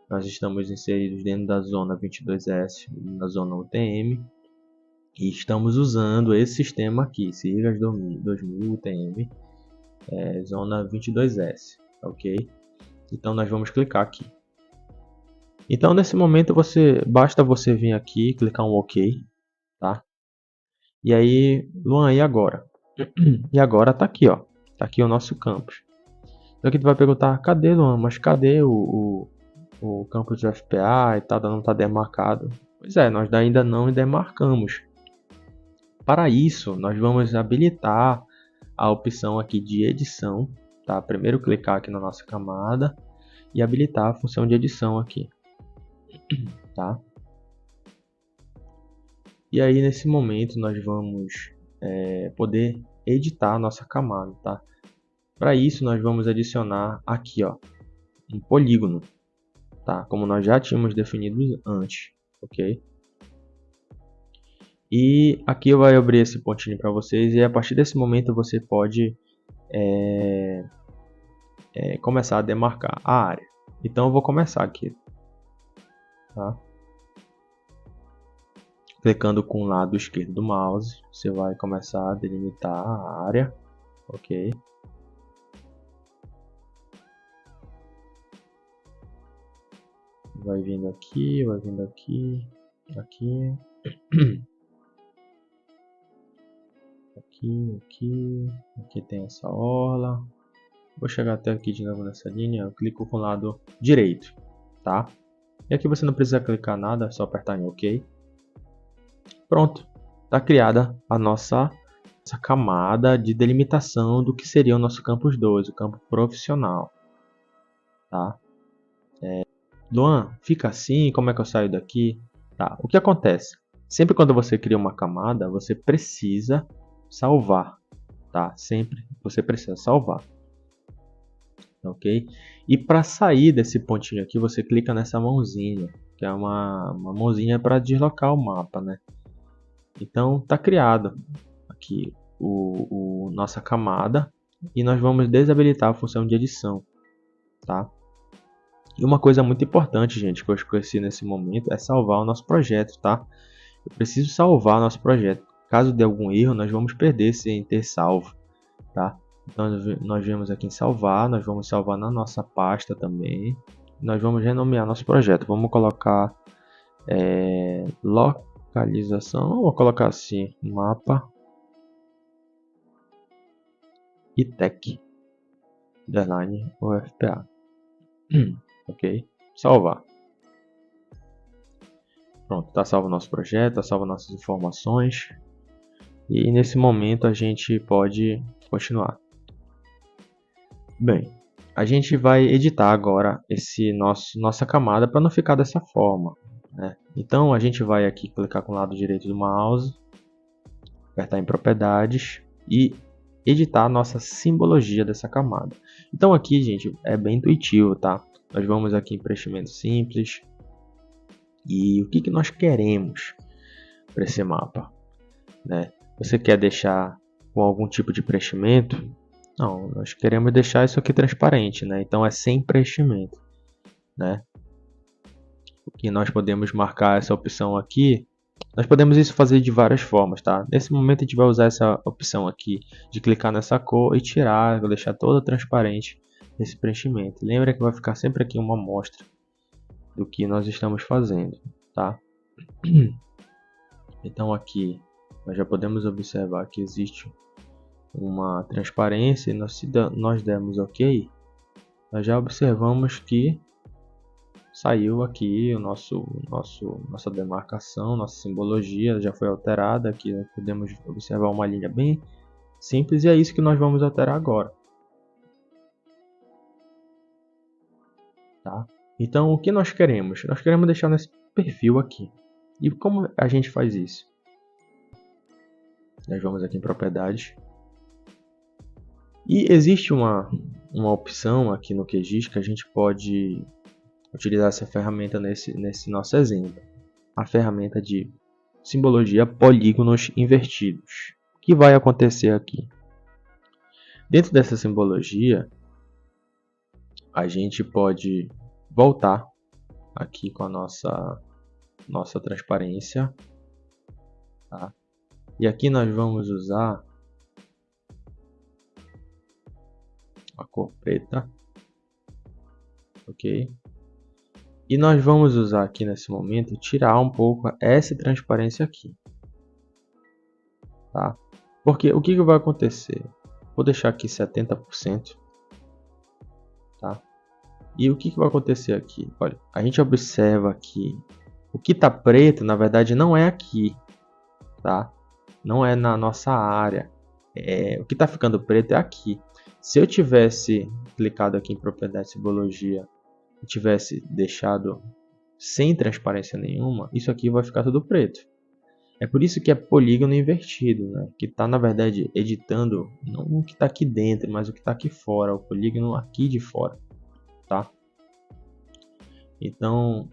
Nós estamos inseridos dentro da zona 22S, na zona UTM. E estamos usando esse sistema aqui, Sigas 2000 UTM, zona 22S, ok? Então nós vamos clicar aqui. Então nesse momento basta você vir aqui, clicar um OK, tá? E aí, Luan, e agora? E agora tá aqui, ó. Tá aqui o nosso campus. Então aqui tu vai perguntar, cadê, Luan? Mas cadê o campus de FPA e tal, não tá demarcado? Pois é, nós ainda não demarcamos. Para isso, nós vamos habilitar a opção aqui de edição, tá? Primeiro clicar aqui na nossa camada e habilitar a função de edição aqui, tá? E aí nesse momento nós vamos poder editar a nossa camada, tá? Para isso nós vamos adicionar aqui, ó, um polígono, tá? Como nós já tínhamos definido antes, ok? E aqui eu vou abrir esse pontinho para vocês e a partir desse momento você pode começar a demarcar a área. Então eu vou começar aqui, tá? Clicando com o lado esquerdo do mouse, você vai começar a delimitar a área, ok? Vai vindo aqui, aqui. Aqui tem essa orla. Vou chegar até aqui de novo nessa linha, eu clico com o lado direito, tá? E aqui você não precisa clicar nada, é só apertar em OK. Pronto, está criada essa camada de delimitação do que seria o nosso campus 2, o campo profissional, tá? Luan, fica assim, como é que eu saio daqui? Tá, o que acontece? Sempre quando você cria uma camada, você precisa salvar, tá? Sempre você precisa salvar, ok? E para sair desse pontinho aqui, você clica nessa mãozinha, que é uma mãozinha para deslocar o mapa, né? Então tá criado aqui nossa camada e nós vamos desabilitar a função de edição, tá? E uma coisa muito importante, gente, que eu esqueci nesse momento é salvar o nosso projeto, tá? Eu preciso salvar nosso projeto. Caso dê algum erro, nós vamos perder sem ter salvo, tá? Então nós viemos aqui em salvar, nós vamos salvar na nossa pasta também. Nós vamos renomear nosso projeto. Vamos colocar localização, vou colocar assim, mapa ITEC underline UFPA. Ok, salvar. Pronto, está salvo o nosso projeto, está salvo nossas informações. E nesse momento a gente pode continuar. Bem, a gente vai editar agora nossa camada para não ficar dessa forma, né? Então a gente vai aqui clicar com o lado direito do mouse, apertar em propriedades e editar a nossa simbologia dessa camada. Então aqui, gente, é bem intuitivo, tá? Nós vamos aqui em preenchimento simples. E o que nós queremos para esse mapa, né? Você quer deixar com algum tipo de preenchimento? Não, nós queremos deixar isso aqui transparente, né? Então é sem preenchimento, né? O que nós podemos marcar essa opção aqui, nós podemos isso fazer de várias formas, tá? Nesse momento a gente vai usar essa opção aqui de clicar nessa cor e tirar, vou deixar toda transparente esse preenchimento. Lembra que vai ficar sempre aqui uma amostra do que nós estamos fazendo, tá? Então aqui nós já podemos observar que existe uma transparência e se nós dermos OK, nós já observamos que saiu aqui nossa demarcação, nossa simbologia já foi alterada. Aqui nós podemos observar uma linha bem simples e é isso que nós vamos alterar agora. Tá? Então o que nós queremos? Nós queremos deixar nesse perfil aqui. E como a gente faz isso? Nós vamos aqui em propriedades. E existe uma opção aqui no QGIS que a gente pode utilizar essa ferramenta nesse nosso exemplo. A ferramenta de simbologia polígonos invertidos. O que vai acontecer aqui? Dentro dessa simbologia, a gente pode voltar aqui com a nossa transparência. Tá? E aqui nós vamos usar a cor preta. Ok? E nós vamos usar aqui nesse momento, tirar um pouco essa transparência aqui. Tá? Porque o que vai acontecer? Vou deixar aqui 70%. Tá? E o que vai acontecer aqui? Olha, a gente observa aqui, o que está preto, na verdade, não é aqui. Tá? Não é na nossa área. O que está ficando preto é aqui. Se eu tivesse clicado aqui em propriedade de simbologia e tivesse deixado sem transparência nenhuma, isso aqui vai ficar tudo preto. É por isso que é polígono invertido, né? Que está, na verdade, editando não o que está aqui dentro, mas o que está aqui fora, o polígono aqui de fora. Tá? Então,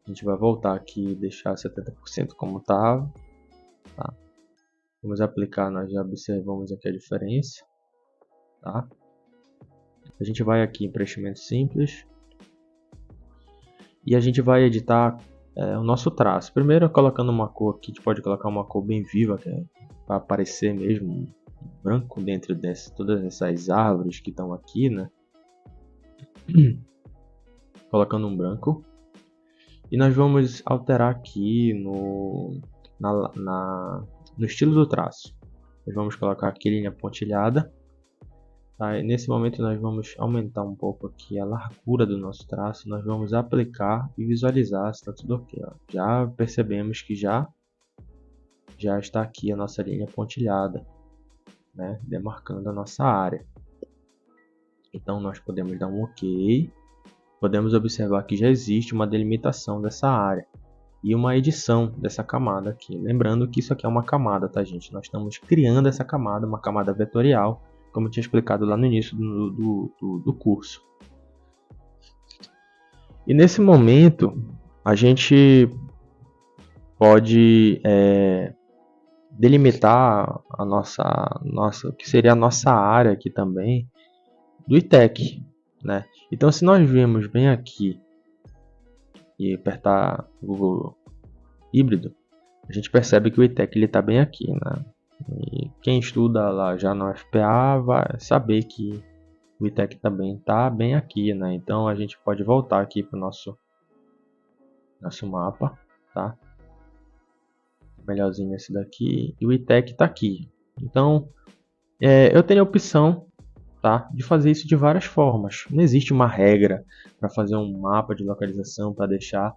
a gente vai voltar aqui e deixar 70% como estava. Tá? Vamos aplicar, nós já observamos aqui a diferença. Tá? A gente vai aqui em preenchimento simples. E a gente vai editar o nosso traço. Primeiro colocando uma cor aqui, a gente pode colocar uma cor bem viva, que para aparecer mesmo um branco dentro de todas essas árvores que estão aqui, né? Colocando um branco. E nós vamos alterar aqui no estilo do traço. Nós vamos colocar aqui linha pontilhada. Tá? E nesse momento nós vamos aumentar um pouco aqui a largura do nosso traço. Nós vamos aplicar e visualizar se está tudo ok. Ó. Já percebemos que já está aqui a nossa linha pontilhada, né? Demarcando a nossa área. Então nós podemos dar um OK. Podemos observar que já existe uma delimitação dessa área e uma edição dessa camada aqui. Lembrando que isso aqui é uma camada, tá, gente? Nós estamos criando essa camada, uma camada vetorial, como eu tinha explicado lá no início do curso. E nesse momento, a gente pode delimitar o que seria a nossa área aqui também, do ITEC. Né? Então, se nós virmos bem aqui e apertar o Google híbrido, a gente percebe que o ITEC está bem aqui. Né? E quem estuda lá já no FPA vai saber que o ITEC também está bem aqui, né? Então a gente pode voltar aqui para o nosso mapa, tá? Melhorzinho esse daqui, e o ITEC está aqui. Então eu tenho a opção, tá, de fazer isso de várias formas. Não existe uma regra para fazer um mapa de localização para deixar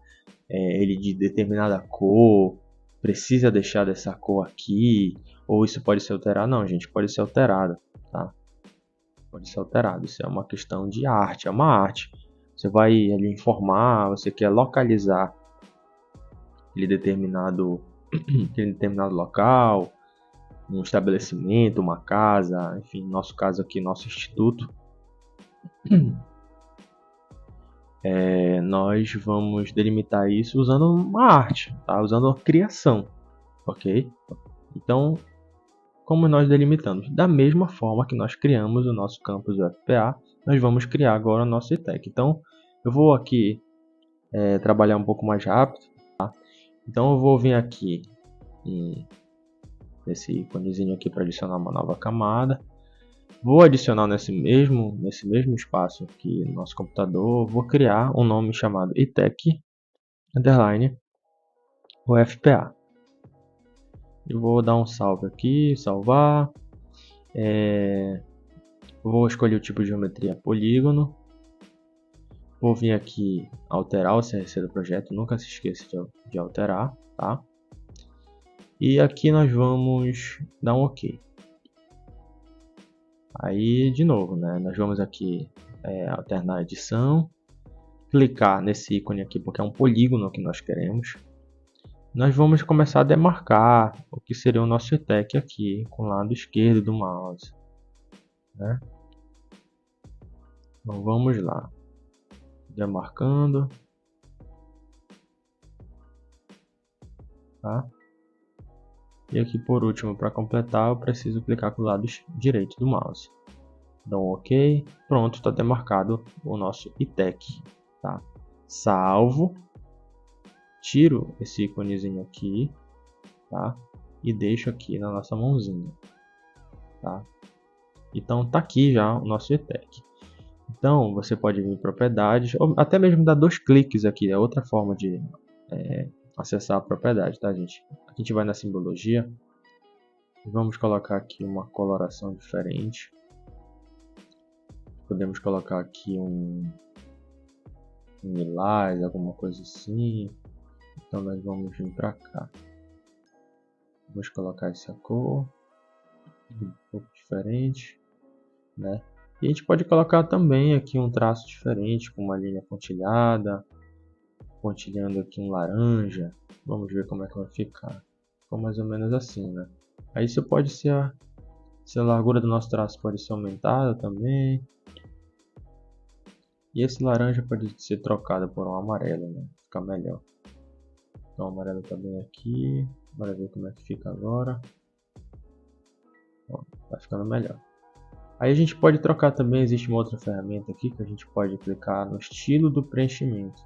ele de determinada cor. Precisa deixar dessa cor aqui, ou isso pode ser alterado. Não, gente, pode ser alterado, tá? Pode ser alterado. Isso é uma questão de arte, é uma arte. Você vai ali informar, você quer localizar aquele determinado local, um estabelecimento, uma casa, enfim, no nosso caso aqui, nosso instituto. Nós vamos delimitar isso usando uma arte, tá? Usando a criação, ok? Então, como nós delimitamos? Da mesma forma que nós criamos o nosso campus UFPA, nós vamos criar agora o nosso ITEC. Então, eu vou aqui trabalhar um pouco mais rápido, tá? Então, eu vou vir aqui nesse íconezinho aqui para adicionar uma nova camada. Vou adicionar nesse mesmo espaço aqui no nosso computador, vou criar um nome chamado ITEC o FPA. Eu vou dar um salve aqui, salvar. Vou escolher o tipo de geometria polígono. Vou vir aqui alterar o CRC do projeto, nunca se esqueça de alterar, tá? E aqui nós vamos dar um OK. Aí, de novo, né? Nós vamos aqui alternar a edição, clicar nesse ícone aqui porque é um polígono que nós queremos. Nós vamos começar a demarcar o que seria o nosso ETEC aqui com o lado esquerdo do mouse, né? Então vamos lá, demarcando, tá? E aqui por último, para completar, eu preciso clicar com o lado direito do mouse. Dou um OK, pronto, está demarcado o nosso ETEC, tá? Salvo, tiro esse íconezinho aqui, tá? E deixo aqui na nossa mãozinha, tá? Então tá aqui já o nosso ETEC. Então você pode vir em propriedades, ou até mesmo dar 2 cliques aqui, é outra forma de acessar a propriedade, tá, gente? A gente vai na simbologia e vamos colocar aqui uma coloração diferente. Podemos colocar aqui um lilás, alguma coisa assim. Então nós vamos vir para cá. Vamos colocar essa cor um pouco diferente, né? E a gente pode colocar também aqui um traço diferente, com uma linha pontilhada, pontilhando aqui um laranja. Vamos ver como é que vai ficar. Ficou mais ou menos assim, né? Aí isso pode ser a largura do nosso traço pode ser aumentada também. E esse laranja pode ser trocado por um amarelo, né? Ficar melhor. Então o amarelo também aqui. Bora ver como é que fica agora. Ó, tá ficando melhor. Aí a gente pode trocar também, existe uma outra ferramenta aqui que a gente pode clicar no estilo do preenchimento.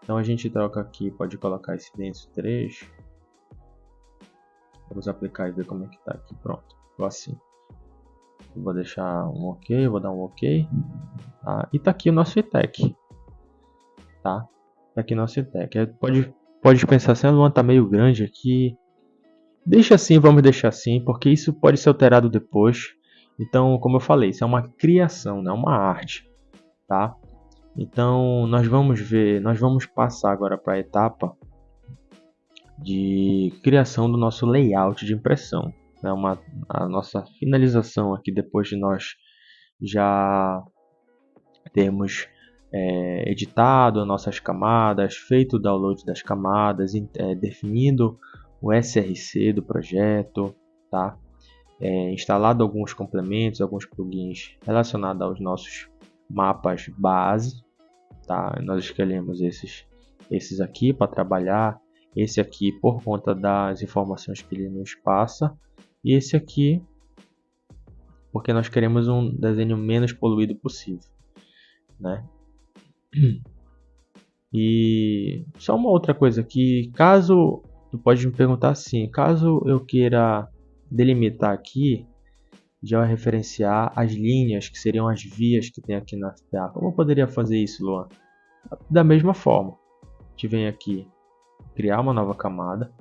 Então a gente troca aqui, pode colocar esse denso 3. Vamos aplicar e ver como é que tá aqui. Pronto, ficou assim. Eu vou deixar um OK, vou dar um OK. Tá? E tá aqui o nosso ETEC. Tá? Tá aqui o nosso ETEC. Pode pensar assim, Luan, tá meio grande aqui. Deixa assim, vamos deixar assim, porque isso pode ser alterado depois. Então, como eu falei, isso é uma criação, não é uma arte, tá? Então, nós vamos passar agora para a etapa de criação do nosso layout de impressão, né? A nossa finalização aqui depois de nós já termos editado as nossas camadas, feito o download das camadas, definido o SRC do projeto, tá? Instalado alguns complementos, alguns plugins relacionados aos nossos mapas base, tá? Nós escolhemos esses aqui para trabalhar, esse aqui por conta das informações que ele nos passa, e esse aqui porque nós queremos um desenho menos poluído possível, né? E só uma outra coisa aqui, caso tu pode me perguntar assim, caso eu queira delimitar aqui, já referenciar as linhas que seriam as vias que tem aqui na FPA. Como eu poderia fazer isso, Luan? Da mesma forma, a gente vem aqui, criar uma nova camada,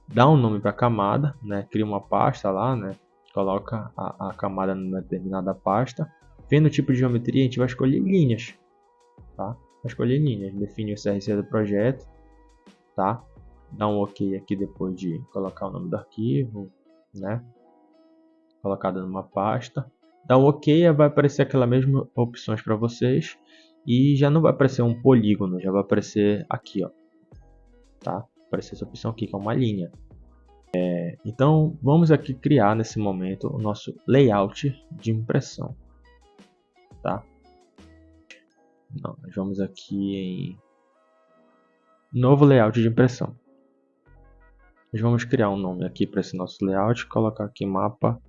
dá um nome para a camada, né? Cria uma pasta lá, né? Coloca a camada numa determinada pasta. Vendo o tipo de geometria, a gente vai escolher linhas, tá? Vai escolher linhas, define o CRC do projeto, tá? Dá um OK aqui depois de colocar o nome do arquivo, né? Colocado numa pasta. Dá um OK, vai aparecer aquela mesma opções para vocês e já não vai aparecer um polígono, já vai aparecer aqui, ó, tá? Vai aparecer essa opção aqui que é uma linha. Então vamos aqui criar nesse momento o nosso layout de impressão, tá? Não, nós vamos aqui em novo layout de impressão. Nós vamos criar um nome aqui para esse nosso layout, colocar aqui mapa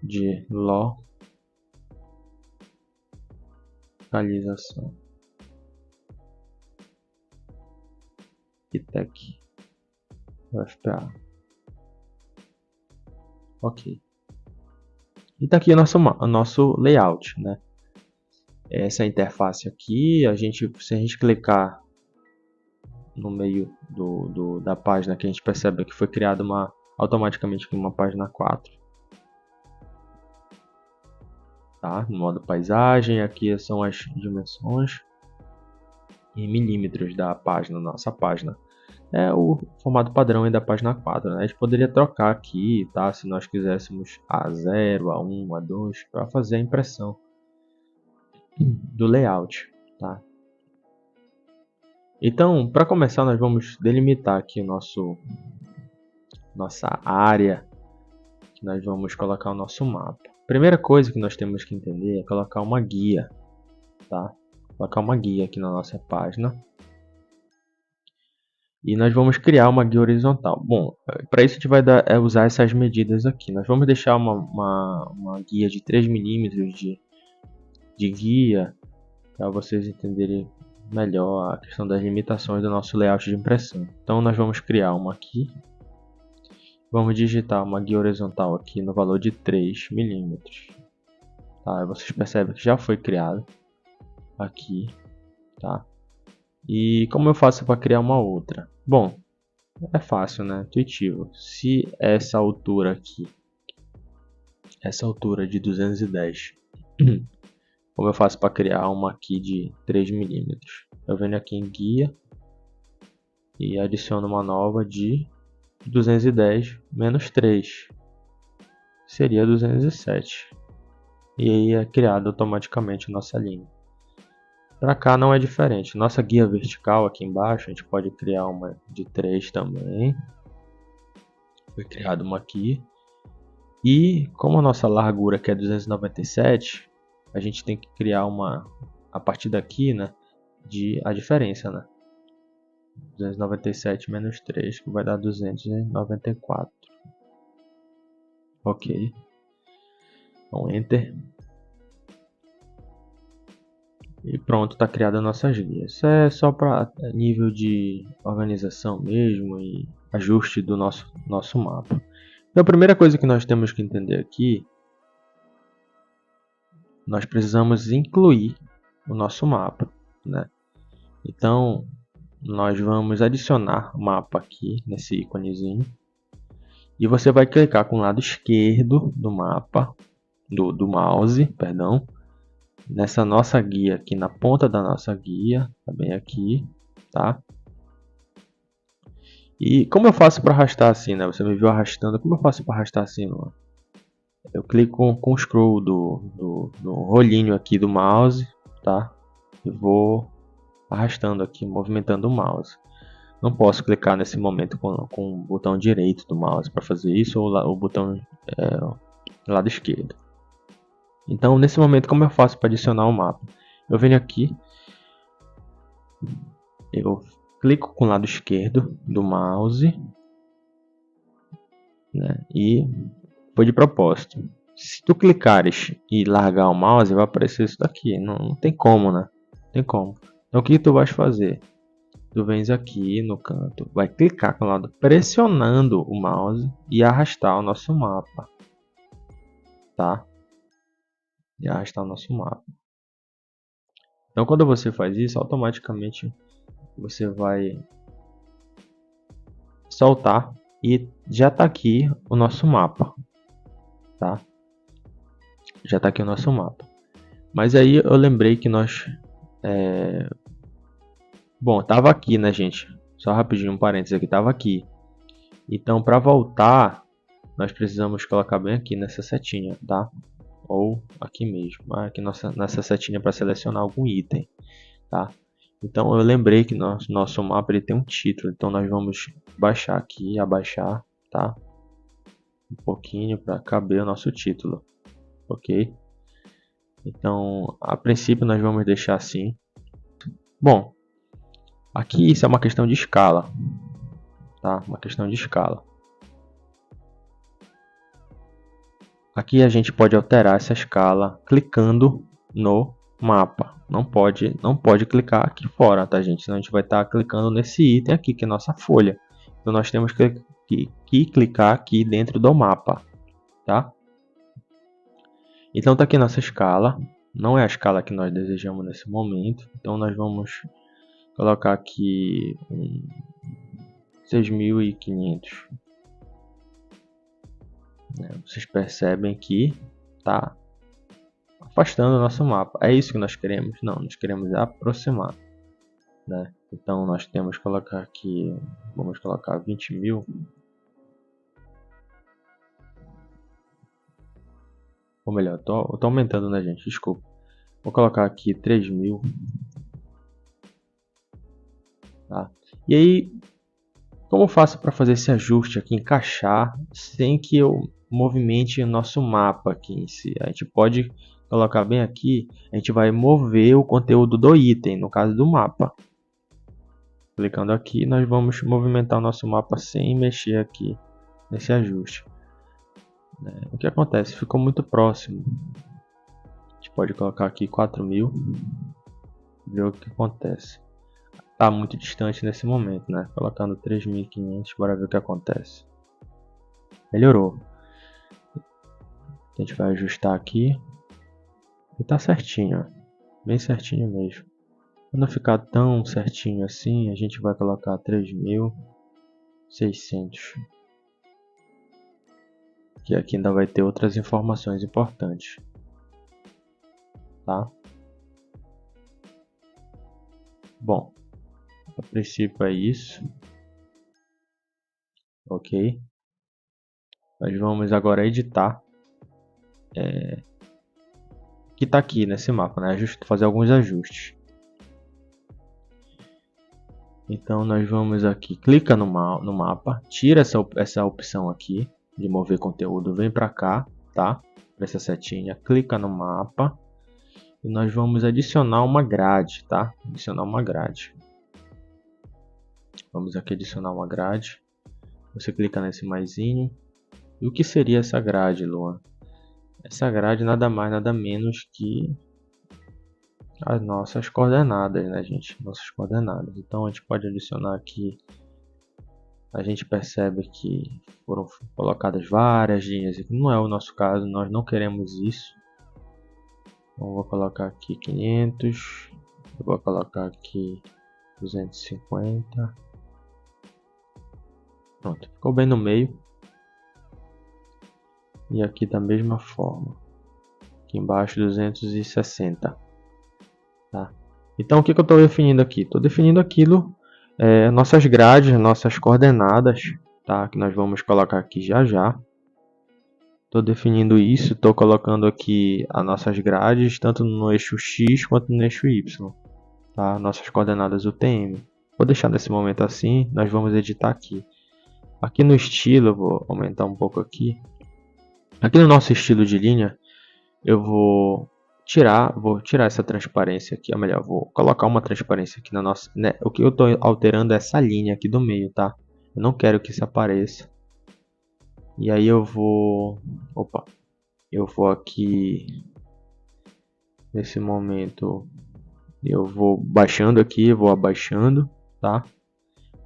de localização ETEC FPA. Ok. E tá aqui o nosso layout, né? Essa interface aqui, se a gente clicar no meio da página, que a gente percebe que foi criada automaticamente uma página 4. Tá? No modo paisagem, aqui são as dimensões em milímetros da página, nossa página. É o formato padrão aí da página 4, né? A gente poderia trocar aqui, tá? Se nós quiséssemos A0, A1, A2, para fazer a impressão do layout, tá? Então, para começar, nós vamos delimitar aqui nossa área, que nós vamos colocar o nosso mapa. Primeira coisa que nós temos que entender é colocar uma guia, tá? Colocar uma guia aqui na nossa página. E nós vamos criar uma guia horizontal. Bom, para isso a gente vai usar essas medidas aqui. Nós vamos deixar uma guia de 3 milímetros de guia, para vocês entenderem melhor a questão das limitações do nosso layout de impressão. Então nós vamos criar uma aqui. Vamos digitar uma guia horizontal aqui no valor de 3 milímetros. Tá? Vocês percebem que já foi criado aqui, tá? E como eu faço para criar uma outra? Bom, é fácil, né? Intuitivo. Se essa altura aqui, essa altura de 210, como eu faço para criar uma aqui de 3 milímetros? Eu venho aqui em guia e adiciono uma nova de 210 menos 3, seria 207. E aí é criada automaticamente nossa linha. Para cá não é diferente. Nossa guia vertical aqui embaixo, a gente pode criar uma de 3 também. Foi criada uma aqui. E como a nossa largura aqui é 297, a gente tem que criar uma, a partir daqui, né, a diferença, né? 297 menos 3, que vai dar 294. Ok. Então, Enter. E pronto, está criada a nossa guia. Isso é só para nível de organização mesmo e ajuste do nosso mapa. Então, a primeira coisa que nós temos que entender aqui, nós precisamos incluir o nosso mapa, né? Então, nós vamos adicionar mapa aqui nesse íconezinho. E você vai clicar com o lado esquerdo do mapa, do mouse, perdão, nessa nossa guia aqui, na ponta da nossa guia, também aqui, tá? E como eu faço para arrastar assim, né? Você me viu arrastando, como eu faço para arrastar assim, mano? Eu clico com o scroll do rolinho aqui do mouse, tá? E vou arrastando aqui, movimentando o mouse. Não posso clicar nesse momento com o botão direito do mouse para fazer isso, ou o botão lado esquerdo. Então, nesse momento, como eu faço para adicionar o mapa? Eu venho aqui, eu clico com o lado esquerdo do mouse, né, e foi de propósito. Se tu clicares e largar o mouse, vai aparecer isso daqui. Não tem como, né? Não tem como. Então, o que tu vais fazer? Tu vens aqui no canto, vai clicar com o lado pressionando o mouse e arrastar o nosso mapa, tá? E arrastar o nosso mapa. Então, quando você faz isso, automaticamente você vai soltar e já está aqui o nosso mapa, tá? Já está aqui o nosso mapa. Mas aí eu lembrei que nós bom, tava aqui, né, gente? Só rapidinho um parênteses aqui, tava aqui. Então, para voltar, nós precisamos colocar bem aqui nessa setinha, tá? Ou aqui mesmo, aqui nessa setinha para selecionar algum item, tá? Então, eu lembrei que nosso mapa ele tem um título, então nós vamos baixar aqui, abaixar, tá? Um pouquinho para caber o nosso título, ok? Então, a princípio nós vamos deixar assim. Bom, aqui isso é uma questão de escala, tá? Uma questão de escala. Aqui a gente pode alterar essa escala clicando no mapa. Não pode clicar aqui fora, tá, gente? Senão a gente vai estar clicando nesse item aqui, que é nossa folha. Então nós temos que clicar aqui dentro do mapa, tá? Então tá aqui nossa escala. Não é a escala que nós desejamos nesse momento. Então nós vamos colocar aqui 6.500. Vocês percebem que tá afastando o nosso mapa. É isso que nós queremos? Não, nós queremos aproximar, né? Então nós temos que colocar aqui, vamos colocar 20.000. Ou melhor, eu tô aumentando, né, gente? Desculpa. Vou colocar aqui 3.000. Tá? E aí, como eu faço para fazer esse ajuste aqui, encaixar, sem que eu movimente o nosso mapa aqui em si? A gente pode colocar bem aqui, a gente vai mover o conteúdo do item, no caso do mapa. Clicando aqui, nós vamos movimentar o nosso mapa sem mexer aqui nesse ajuste. O que acontece? Ficou muito próximo. A gente pode colocar aqui 4.000. Ver o que acontece. Está muito distante nesse momento, né? Colocando 3.500, bora ver o que acontece. Melhorou. A gente vai ajustar aqui. E tá certinho, ó. Bem certinho mesmo. Para não ficar tão certinho assim, a gente vai colocar 3.600. Que aqui ainda vai ter outras informações importantes. Tá? Bom, a princípio é isso. Ok. Nós vamos agora editar. Que está aqui nesse mapa, né? Fazer alguns ajustes. Então nós vamos aqui, clica no mapa, tira essa opção aqui de mover conteúdo, vem para cá, tá? Para essa setinha, clica no mapa e nós vamos adicionar uma grade, tá? Adicionar uma grade. Vamos aqui adicionar uma grade. Você clica nesse maisinho. E o que seria essa grade, Luan? Essa grade nada mais, nada menos que as nossas coordenadas, né, gente? Nossas coordenadas. Então a gente pode adicionar aqui. A gente percebe que foram colocadas várias linhas. Não é o nosso caso, nós não queremos isso. Então vou colocar aqui 500. Eu vou colocar aqui 250. Pronto, ficou bem no meio. E aqui da mesma forma. Aqui embaixo 260. Tá? Então o que eu estou definindo aqui? Estou definindo aquilo, nossas grades, nossas coordenadas, tá? Que nós vamos colocar aqui já já. Estou definindo isso, estou colocando aqui as nossas grades, tanto no eixo X quanto no eixo Y. Tá? Nossas coordenadas UTM. Vou deixar nesse momento assim, nós vamos editar aqui. Aqui no estilo, eu vou aumentar um pouco aqui. Aqui no nosso estilo de linha, eu vou tirar essa transparência aqui, ou melhor, vou colocar uma transparência aqui na nossa, né? O que eu estou alterando é essa linha aqui do meio, tá? Eu não quero que isso apareça. E aí eu vou aqui nesse momento, eu vou baixando aqui, vou abaixando, tá?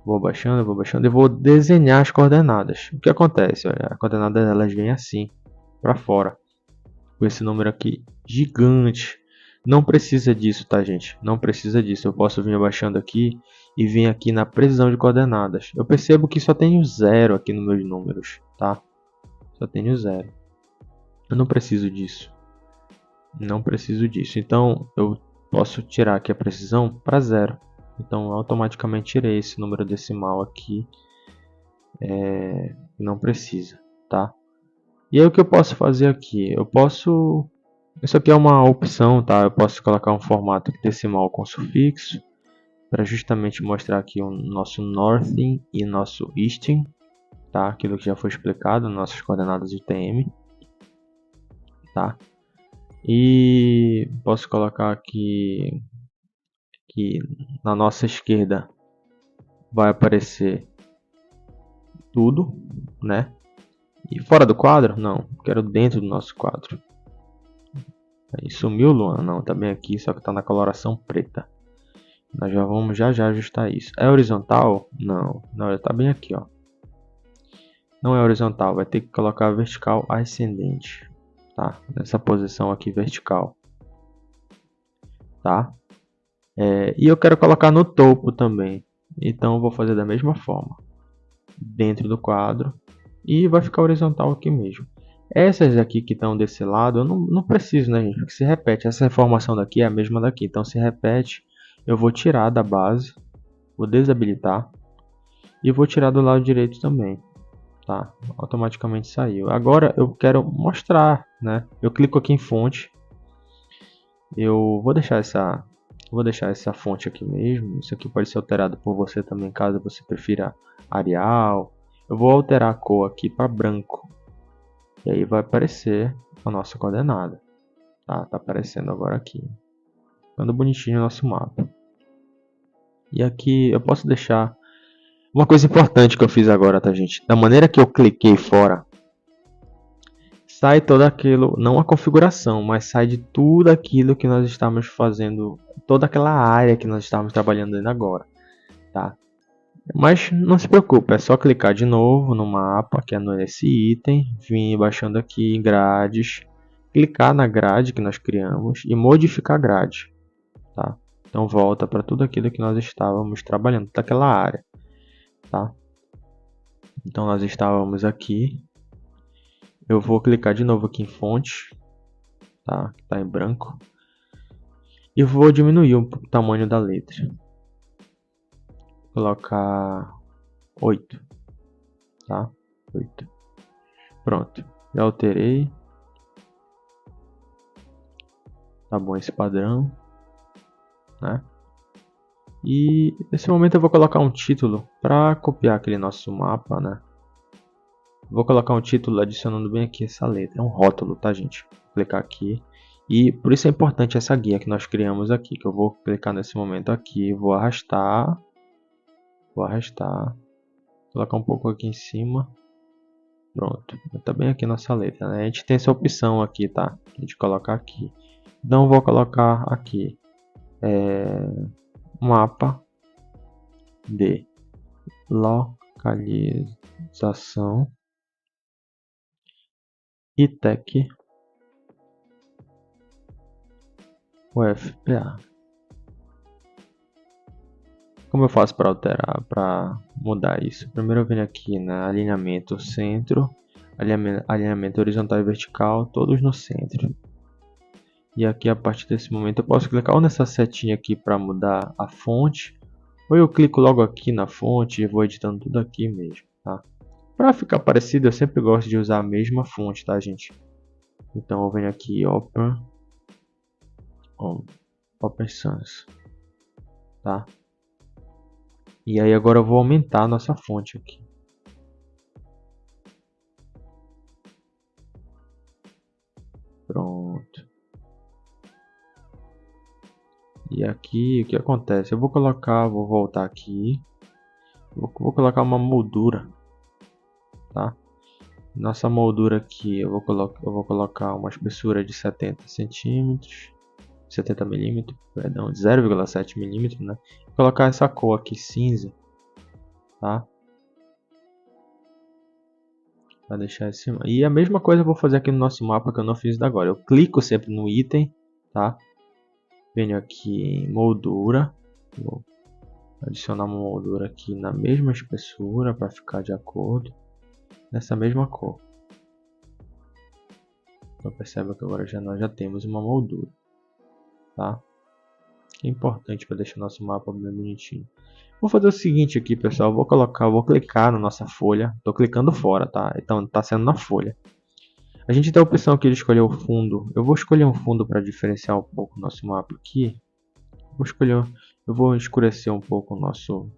Vou abaixando e vou desenhar as coordenadas. O que acontece? Olha, as coordenadas elas vêm assim para fora, com esse número aqui gigante. Não precisa disso, tá, gente? Não precisa disso. Eu posso vir abaixando aqui e vir aqui na precisão de coordenadas. Eu percebo que só tenho 0 aqui nos meus números, tá? Só tenho 0. Eu não preciso disso. Não preciso disso. Então eu posso tirar aqui a precisão para 0. Então eu automaticamente tirei esse número decimal aqui. Não precisa, tá? E aí o que eu posso fazer aqui? Isso aqui é uma opção, tá? Eu posso colocar um formato decimal com sufixo para justamente mostrar aqui o nosso northing e nosso easting, tá? Aquilo que já foi explicado, nossas coordenadas UTM, tá? E posso colocar aqui que na nossa esquerda vai aparecer tudo, né? E fora do quadro? Não, quero dentro do nosso quadro. Aí sumiu, Luan? Não, tá bem aqui, só que tá na coloração preta. Nós já vamos já ajustar isso. É horizontal? Não, tá bem aqui, ó. Não é horizontal, vai ter que colocar vertical ascendente, tá? Nessa posição aqui vertical, tá? E eu quero colocar no topo também. Então eu vou fazer da mesma forma. Dentro do quadro. E vai ficar horizontal aqui mesmo. Essas aqui que estão desse lado, eu não preciso, né, gente? Porque se repete. Essa informação daqui é a mesma daqui. Então se repete, eu vou tirar da base. Vou desabilitar. E vou tirar do lado direito também. Tá? Automaticamente saiu. Agora eu quero mostrar, né? Eu clico aqui em fonte. Eu vou deixar essa fonte aqui mesmo. Isso aqui pode ser alterado por você também, caso você prefira Arial. Eu vou alterar a cor aqui para branco. E aí vai aparecer a nossa coordenada. Tá aparecendo agora aqui. Ficando bonitinho o nosso mapa. E aqui eu posso deixar uma coisa importante que eu fiz agora, tá, gente? Da maneira que eu cliquei fora, sai todo aquilo, não a configuração, mas sai de tudo aquilo que nós estamos fazendo, toda aquela área que nós estamos trabalhando ainda agora, tá? Mas não se preocupe, é só clicar de novo no mapa, que é nesse item, vir baixando aqui em grades, clicar na grade que nós criamos e modificar a grade, tá? Então volta para tudo aquilo que nós estávamos trabalhando, daquela área, tá? Então nós estávamos aqui, eu vou clicar de novo aqui em fonte, tá? Que tá em branco. E vou diminuir o tamanho da letra. Vou colocar 8, tá? 8. Pronto, já alterei. Tá bom esse padrão, né? E nesse momento eu vou colocar um título para copiar aquele nosso mapa, né? Vou colocar um título adicionando bem aqui essa letra, é um rótulo, tá, gente? Vou clicar aqui. E por isso é importante essa guia que nós criamos aqui, que eu vou clicar nesse momento aqui, vou arrastar, colocar um pouco aqui em cima. Pronto, tá bem aqui nossa letra, né? A gente tem essa opção aqui, tá? A gente colocar aqui. Então vou colocar aqui mapa de localização ITEC UFPA. Como eu faço para alterar, para mudar isso? Primeiro eu venho aqui na alinhamento centro, alinhamento horizontal e vertical, todos no centro. E aqui a partir desse momento eu posso clicar ou nessa setinha aqui para mudar a fonte, ou eu clico logo aqui na fonte e vou editando tudo aqui mesmo, tá? Para ficar parecido eu sempre gosto de usar a mesma fonte, tá, gente? Então eu venho aqui Open Sans, tá? E aí agora eu vou aumentar a nossa fonte aqui. Pronto. E aqui o que acontece? Eu vou voltar aqui. Vou colocar uma moldura, tá? Nossa moldura aqui eu vou colocar uma espessura de 70 centímetros, 70 milímetros, perdão, de 0,7 milímetros, né? Vou colocar essa cor aqui cinza, tá? Para deixar esse. E a mesma coisa eu vou fazer aqui no nosso mapa que eu não fiz agora. Eu clico sempre no item, tá? Venho aqui em moldura, vou adicionar uma moldura aqui na mesma espessura para ficar de acordo nessa mesma cor. Então perceba que agora nós já temos uma moldura, tá? Que é importante para deixar nosso mapa bem bonitinho. Vou fazer o seguinte aqui, pessoal, vou clicar na nossa folha, estou clicando fora, tá? Então está sendo na folha. A gente tem a opção aqui de escolher o fundo. Eu vou escolher um fundo para diferenciar um pouco o nosso mapa aqui. Eu vou escurecer um pouco o nosso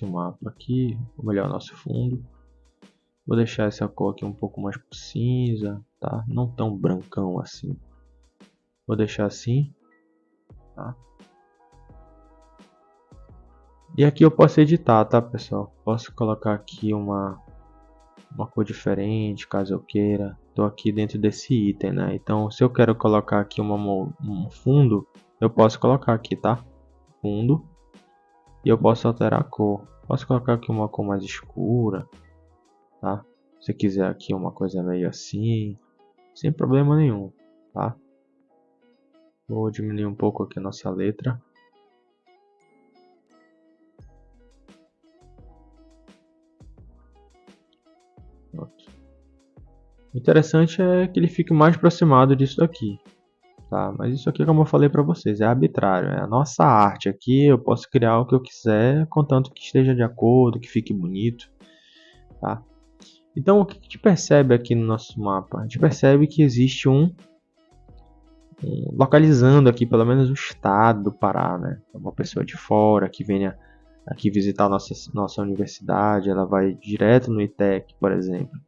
mapa aqui, ou melhor, nosso fundo. Vou deixar essa cor aqui um pouco mais cinza, tá? Não tão brancão assim. Vou deixar assim, tá? E aqui eu posso editar, tá, pessoal? Posso colocar aqui uma cor diferente, caso eu queira. Estou aqui dentro desse item, né? Então, se eu quero colocar aqui um fundo, eu posso colocar aqui, tá? Fundo. E eu posso alterar a cor. Posso colocar aqui uma cor mais escura, tá? Se quiser aqui uma coisa meio assim, sem problema nenhum, tá? Vou diminuir um pouco aqui a nossa letra. Pronto. O interessante é que ele fique mais aproximado disso aqui. Tá? Mas isso aqui, como eu falei para vocês, é arbitrário. É a nossa arte aqui. Eu posso criar o que eu quiser, contanto que esteja de acordo, que fique bonito. Tá? Então, o que a gente percebe aqui no nosso mapa? A gente percebe que existe localizando aqui pelo menos o estado do Pará, né? Uma pessoa de fora que venha aqui visitar a nossa universidade, ela vai direto no ITEC, por exemplo.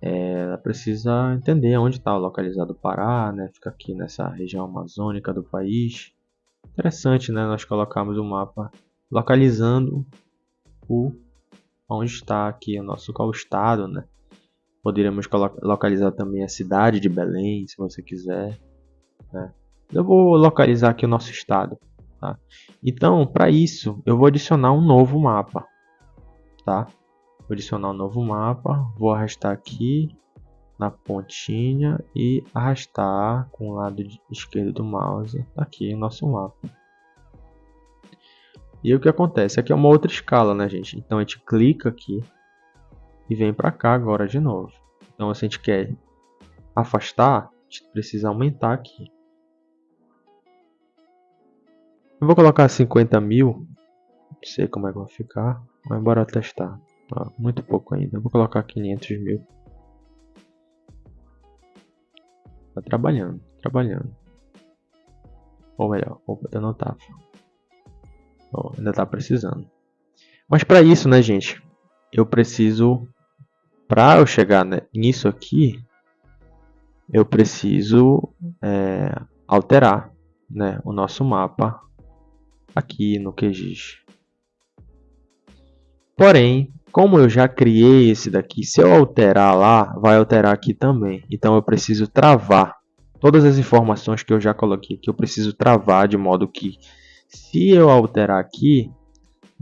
Ela precisa entender onde está localizado o Pará, né? Fica aqui nessa região amazônica do país. Interessante, né? Nós colocamos o mapa localizando onde está aqui o nosso qual estado, né? Poderíamos localizar também a cidade de Belém, se você quiser, né? Eu vou localizar aqui o nosso estado, tá? Então, para isso, eu vou adicionar um novo mapa, tá? Vou adicionar um novo mapa, vou arrastar aqui na pontinha e arrastar com o lado esquerdo do mouse aqui o nosso mapa. E o que acontece? Aqui é uma outra escala, né, gente? Então a gente clica aqui e vem para cá agora de novo. Então se a gente quer afastar, a gente precisa aumentar aqui. Eu vou colocar 50 mil, não sei como é que vai ficar, mas bora testar. Muito pouco ainda, eu vou colocar 500 mil. Tá trabalhando, trabalhando. Ou melhor, ainda não tá. Ainda tá precisando. Mas para isso, né, gente, eu preciso, para eu chegar nisso aqui, eu preciso alterar, né, o nosso mapa aqui no QGIS. Porém, como eu já criei esse daqui, se eu alterar lá, vai alterar aqui também. Então eu preciso travar todas as informações que eu já coloquei aqui. Eu preciso travar de modo que, se eu alterar aqui,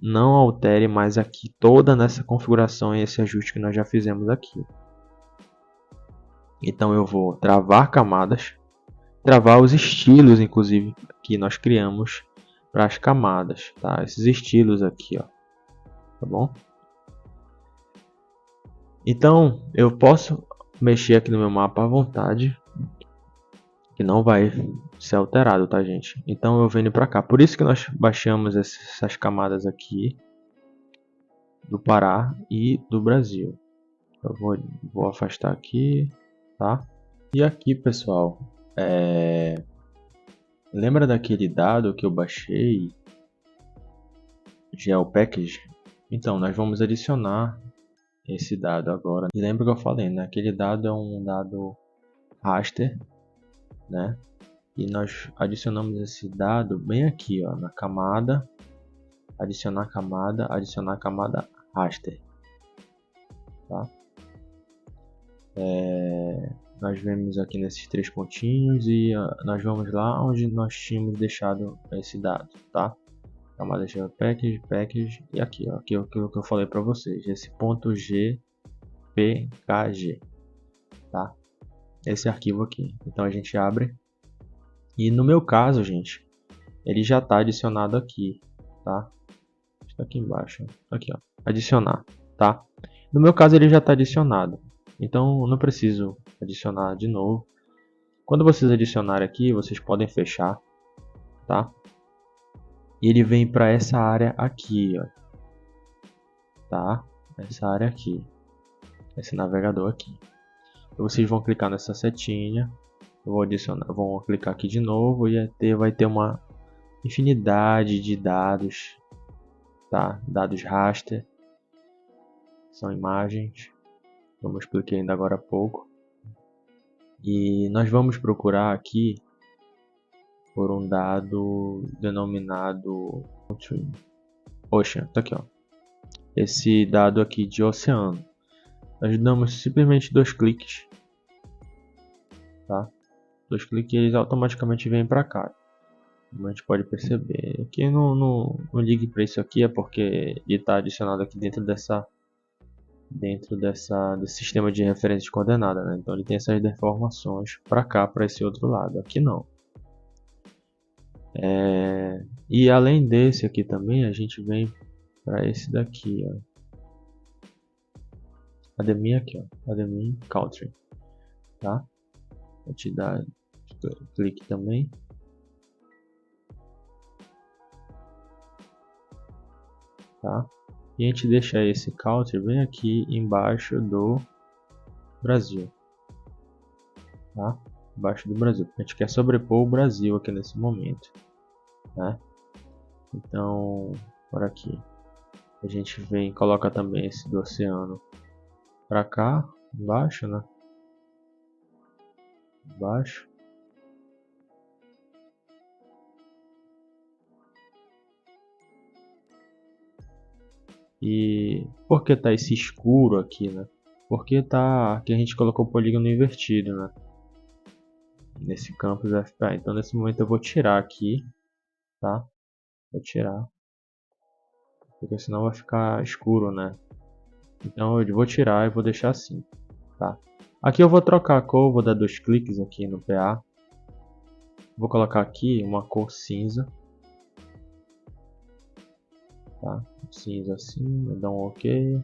não altere mais aqui toda nessa configuração e esse ajuste que nós já fizemos aqui. Então eu vou travar camadas, travar os estilos, inclusive, que nós criamos para as camadas, tá? Esses estilos aqui, ó, tá bom? Então eu posso mexer aqui no meu mapa à vontade, que não vai ser alterado, tá, gente? Então eu venho para cá. Por isso que nós baixamos essas camadas aqui do Pará e do Brasil. Eu vou afastar aqui, tá? E aqui, pessoal, lembra daquele dado que eu baixei, GeoPackage? Então, nós vamos adicionar esse dado agora. E lembra que eu falei, né? Aquele dado é um dado raster, né? E nós adicionamos esse dado bem aqui, ó, na camada, adicionar camada raster, tá? Nós vemos aqui nesses três pontinhos e nós vamos lá onde nós tínhamos deixado esse dado, tá? Camada GeoPackage, package e aqui, ó, aqui é o que eu falei para vocês, esse ponto .gpkg, tá? Esse arquivo aqui. Então a gente abre e no meu caso, gente, ele já está adicionado aqui, tá? Está aqui embaixo, aqui, ó, adicionar, tá? No meu caso ele já está adicionado, então eu não preciso adicionar de novo. Quando vocês adicionarem aqui, vocês podem fechar, tá? E ele vem para essa área aqui, ó, tá? Essa área aqui, esse navegador aqui. Então, vocês vão clicar nessa setinha, eu vou adicionar, vão clicar aqui de novo e vai ter uma infinidade de dados, tá? Dados raster, são imagens, como eu expliquei ainda agora há pouco. E nós vamos procurar aqui por um dado denominado Ocean, tá aqui, ó. Esse dado aqui de oceano. Nós damos simplesmente 2 cliques, tá? 2 cliques e eles automaticamente vêm para cá. Como a gente pode perceber, aqui não ligue para isso aqui, é porque ele está adicionado aqui dentro dessa dentro desse sistema de referência de coordenada, né? Então ele tem essas deformações para cá, para esse outro lado. Aqui não. E além desse aqui também, a gente vem para esse daqui, ó. Admin aqui, ó. Admin Country, tá? Vou te dar clique também. Tá? E a gente deixa esse country bem aqui embaixo do Brasil, tá? Embaixo do Brasil. A gente quer sobrepor o Brasil aqui nesse momento, né? Então, por aqui a gente vem, coloca também esse do oceano para cá, embaixo, né? Embaixo. E por que tá esse escuro aqui, né? Porque tá aqui a gente colocou o polígono invertido, né? Nesse campus FPA. Então nesse momento eu vou tirar aqui, tá? Vou tirar, porque senão vai ficar escuro, né? Então eu vou tirar e vou deixar assim, tá? Aqui eu vou trocar a cor, vou dar 2 cliques aqui no PA. Vou colocar aqui uma cor cinza, tá? Cinza assim, vou dar um OK.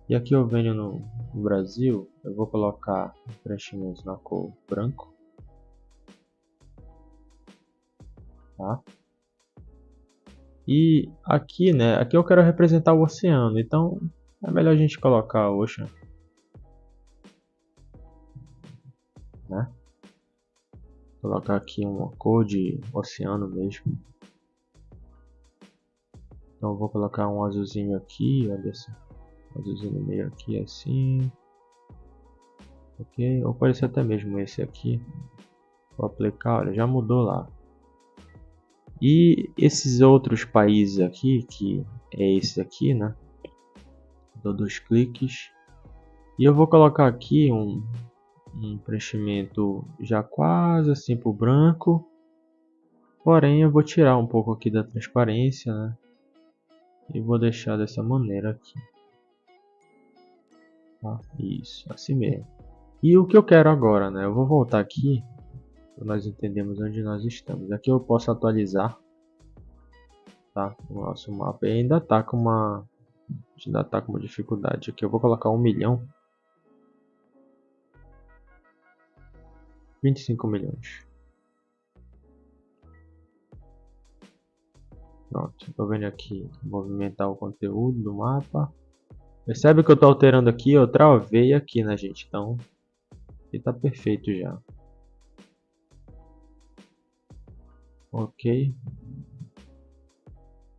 E aqui eu venho no Brasil, eu vou colocar preenchimentos na cor branco, tá? E aqui, né? Aqui eu quero representar o oceano, então é melhor a gente colocar Ocean, né? Colocar aqui uma cor de oceano mesmo. Então eu vou colocar um azulzinho aqui, olha esse azulzinho no meio aqui assim. Ok, ou pode ser até mesmo esse aqui. Vou aplicar, olha, já mudou lá. E esses outros países aqui, que é esse aqui, né? Dou 2 cliques. E eu vou colocar aqui um preenchimento já quase assim pro branco. Porém eu vou tirar um pouco aqui da transparência, né? E vou deixar dessa maneira aqui. Tá? Isso, assim mesmo. E o que eu quero agora, né? Eu vou voltar aqui para nós entendermos onde nós estamos. Aqui eu posso atualizar, tá? O nosso mapa e ainda tá com uma dificuldade. Aqui eu vou colocar 1 milhão. 25 milhões. Pronto, eu venho aqui movimentar o conteúdo do mapa. Percebe que eu estou alterando aqui, eu travei aqui, né, gente? Então, aqui tá perfeito já. Ok.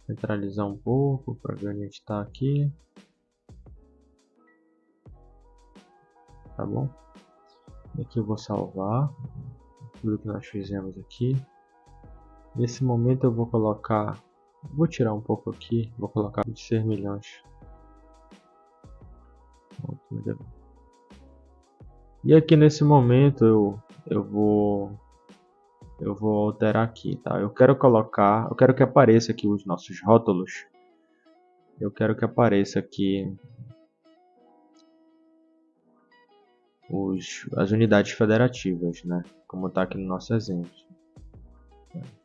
Centralizar um pouco para ver onde a gente está aqui. Tá bom? Aqui eu vou salvar tudo que nós fizemos aqui. Nesse momento eu vou colocar, vou tirar um pouco aqui, vou colocar 26 milhões. E aqui nesse momento eu vou alterar aqui, tá? Eu quero que apareça aqui os nossos rótulos. Eu quero que apareça aqui as unidades federativas, né? Como está aqui no nosso exemplo.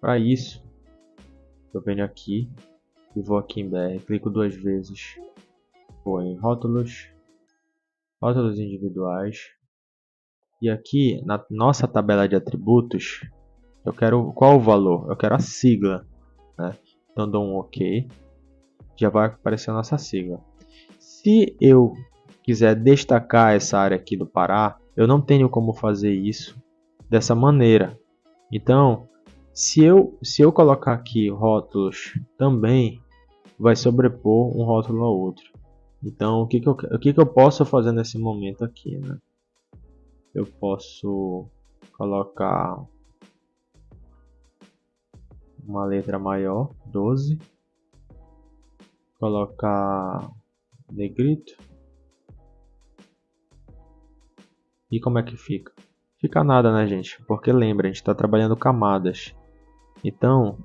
Para isso, eu venho aqui e vou aqui em BR, clico 2 vezes, vou em rótulos, rótulos individuais, e aqui na nossa tabela de atributos, eu quero qual o valor? Eu quero a sigla, né? Então dou um OK, já vai aparecer a nossa sigla. Se eu quiser destacar essa área aqui do Pará, eu não tenho como fazer isso dessa maneira. Então, se eu colocar aqui rótulos também, vai sobrepor um rótulo ao outro. Então, o que eu posso fazer nesse momento aqui, né? Eu posso colocar uma letra maior, 12, colocar negrito. E como é que fica? Fica nada, né, gente? Porque lembra, a gente está trabalhando camadas. Então,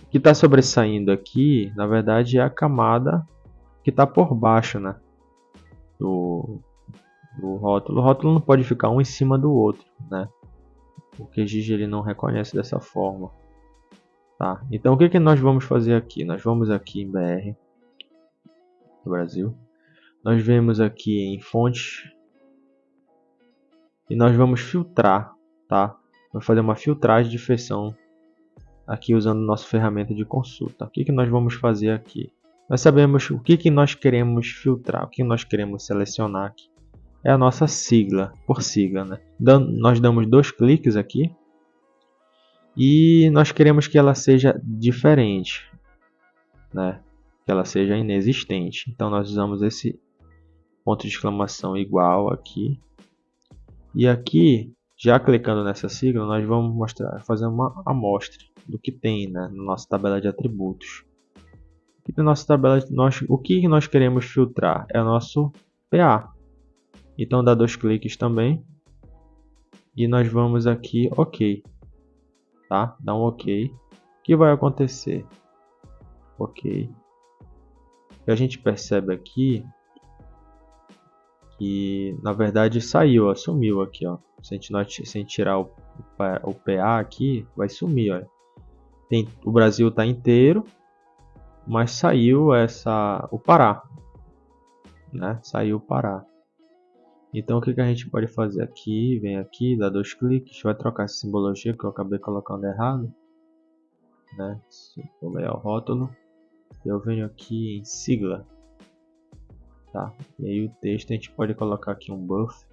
O que está sobressaindo aqui, na verdade, é a camada que está por baixo, né, do rótulo. O rótulo não pode ficar um em cima do outro, né? O QGIS ele não reconhece dessa forma. Tá? Então o que, que nós vamos fazer aqui? Nós vamos aqui em BR do Brasil. Nós vemos aqui em fontes e nós vamos filtrar, tá? Vamos fazer uma filtragem de feição aqui usando nossa ferramenta de consulta. O que, que nós vamos fazer aqui? Nós sabemos o que, que nós queremos filtrar, o que nós queremos selecionar aqui. É a nossa sigla, por sigla, né? Nós damos 2 cliques aqui e nós queremos que ela seja diferente, né? Que ela seja inexistente. Então nós usamos esse ponto de exclamação igual aqui. E aqui, já clicando nessa sigla, nós vamos fazer uma amostra do que tem, né, na nossa tabela de atributos. Aqui na nossa tabela, o que nós queremos filtrar é o nosso PA. Então dá 2 cliques também. E nós vamos aqui, OK. Tá? Dá um OK. O que vai acontecer? OK. O que a gente percebe aqui que na verdade saiu, ó, sumiu aqui, ó. Se a gente tirar o PA aqui, vai sumir, ó. O Brasil está inteiro, mas saiu o Pará, né? Saiu o Pará. Então o que, que a gente pode fazer aqui? Vem aqui, dá 2 cliques, vai trocar essa simbologia que eu acabei colocando errado, né? Vou ler o rótulo. Eu venho aqui em sigla, tá? E aí o texto a gente pode colocar aqui um buff.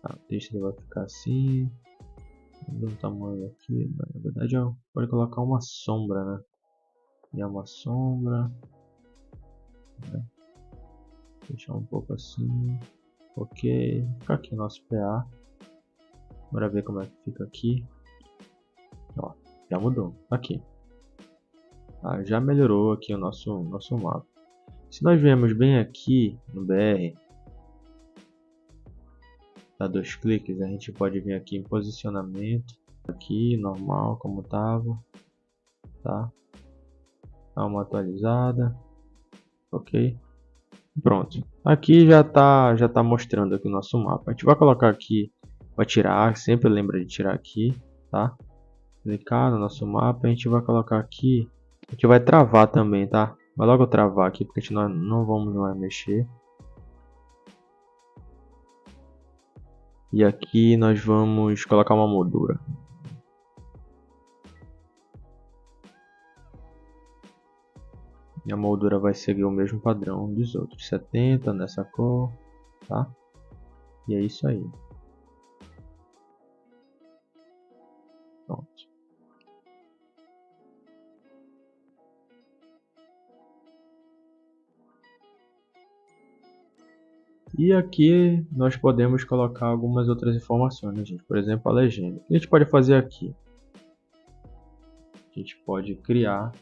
Tá, o texto vai ficar assim, do tamanho aqui, na verdade pode colocar uma sombra, né? E é uma sombra, né? Deixar um pouco assim, OK, fica aqui o nosso PA. Bora ver como é que fica aqui. Ó, já mudou, aqui. Ah, já melhorou aqui o nosso mapa. Se nós viemos bem aqui no BR, dá 2 cliques, a gente pode vir aqui em posicionamento, aqui normal como estava, tá? Dá uma atualizada, OK. Pronto. Aqui já tá mostrando aqui o nosso mapa. A gente vai colocar aqui, vai tirar, sempre lembra de tirar aqui, tá? Clicar no nosso mapa, a gente vai colocar aqui, a gente vai travar também, tá? Vai logo travar aqui porque a gente não vamos mais mexer. E aqui nós vamos colocar uma moldura. E a moldura vai seguir o mesmo padrão dos outros, 70 nessa cor, tá? E é isso aí. Pronto. E aqui nós podemos colocar algumas outras informações, né, gente? Por exemplo, a legenda. O que a gente pode fazer aqui? A gente pode criar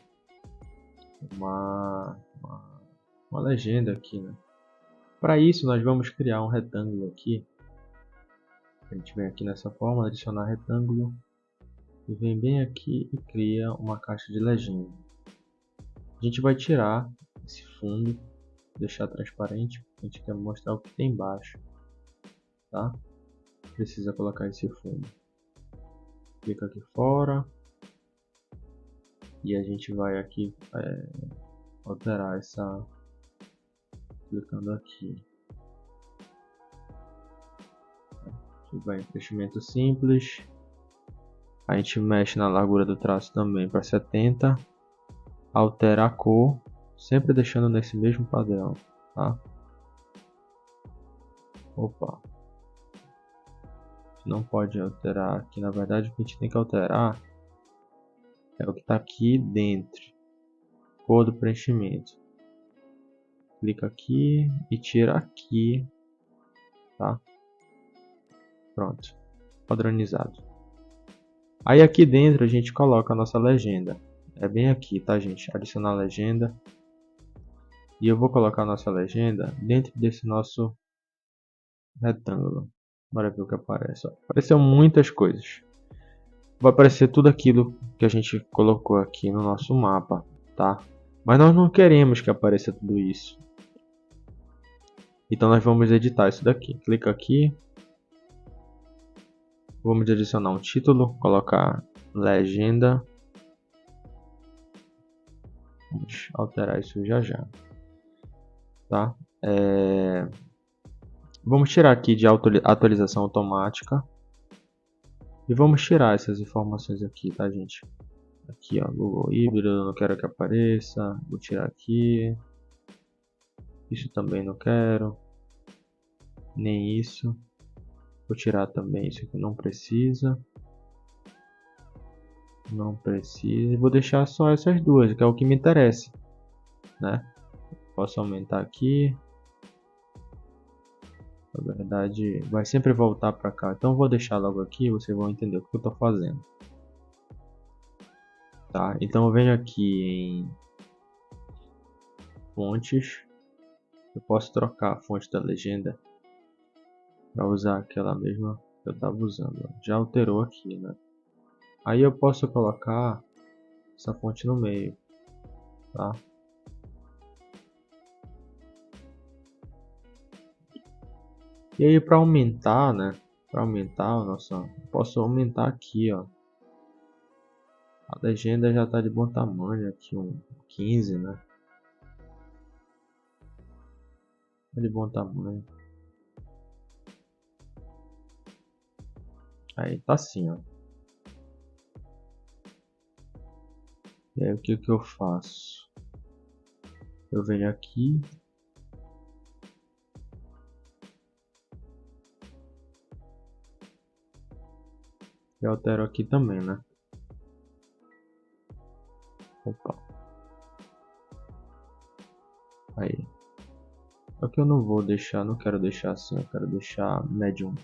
uma legenda aqui, né? Para isso, nós vamos criar um retângulo aqui. A gente vem aqui nessa forma, adicionar retângulo. E vem bem aqui e cria uma caixa de legenda. A gente vai tirar esse fundo, deixar transparente. A gente quer mostrar o que tem embaixo, tá? Precisa colocar esse fundo. Clica aqui fora. E a gente vai aqui alterar essa, clicando aqui. Vai em preenchimento simples. A gente mexe na largura do traço também para 70. Altera a cor, sempre deixando nesse mesmo padrão, tá? Opa. Não pode alterar aqui, na verdade o que a gente tem que alterar é o que está aqui dentro. Cor do preenchimento. Clica aqui e tira aqui, tá? Pronto, padronizado. Aí aqui dentro a gente coloca a nossa legenda. É bem aqui, tá, gente? Adicionar legenda. E eu vou colocar a nossa legenda dentro desse nosso retângulo. Bora ver o que aparece. Ó. Apareceu muitas coisas. vai aparecer tudo aquilo que a gente colocou aqui no nosso mapa, tá? Mas nós não queremos que apareça tudo isso. Então nós vamos editar isso daqui. Clica aqui. Vamos adicionar um título, colocar legenda. Vamos alterar isso já já. Tá? Vamos tirar aqui de atualização automática. E vamos tirar essas informações aqui, tá, gente? Aqui, ó, Google híbrido, não quero que apareça. Vou tirar aqui. Isso também não quero. Nem isso. Vou tirar também isso aqui, não precisa. Não precisa. Vou deixar só essas duas, que é o que me interessa, né? Posso aumentar aqui. Na verdade, vai sempre voltar para cá. Então vou deixar logo aqui, vocês vão entender o que eu estou fazendo. Tá? Então eu venho aqui em fontes. Eu posso trocar a fonte da legenda para usar aquela mesma que eu estava usando. Já alterou aqui, né? Aí eu posso colocar essa fonte no meio, tá? E aí para aumentar, né? Para aumentar o nosso, posso aumentar aqui, ó. A legenda já está de bom tamanho, aqui um 15, né? É de bom tamanho. Aí tá assim, ó. E aí o que que eu faço? Eu venho aqui. E altero aqui também, né? Opa. Aí. Só que eu não vou deixar, não quero deixar assim, eu quero deixar medium.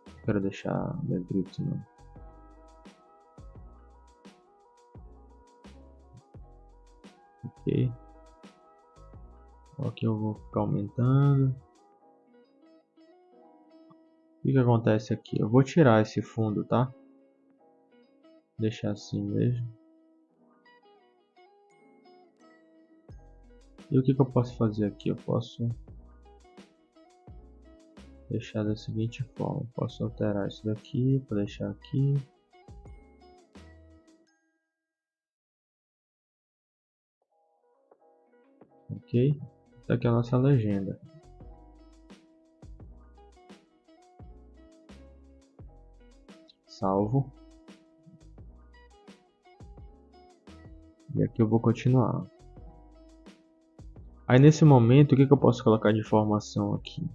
Não quero deixar negrito, não. Ok. Aqui eu vou ficar aumentando. O que acontece aqui? Eu vou tirar esse fundo, tá? Deixar assim mesmo. E o que eu posso fazer aqui? Eu posso deixar da seguinte forma. Eu posso alterar isso daqui para deixar aqui. Ok? Essa aqui é a nossa legenda. Salvo. E aqui eu vou continuar. Aí nesse momento, o que eu posso colocar de informação aqui?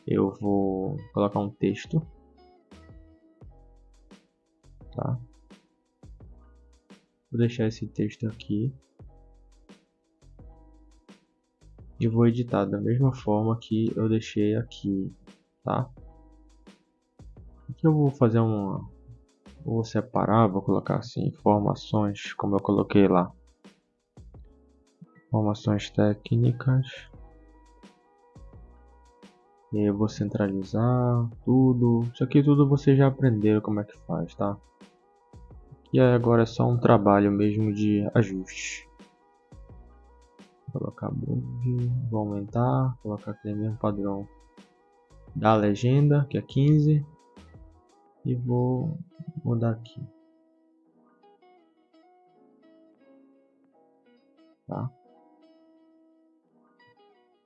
Eu vou colocar um texto. Tá? Vou deixar esse texto aqui. E vou editar da mesma forma que eu deixei aqui. Tá? Aqui eu vou fazer uma... Vou separar, vou colocar assim, informações, como eu coloquei lá. Informações técnicas. E aí eu vou centralizar tudo. Isso aqui tudo vocês já aprenderam como é que faz, tá? E agora é só um trabalho mesmo de ajuste. Vou colocar blog, vou aumentar, colocar aquele mesmo padrão da legenda, que é 15. E vou mudar aqui. Tá?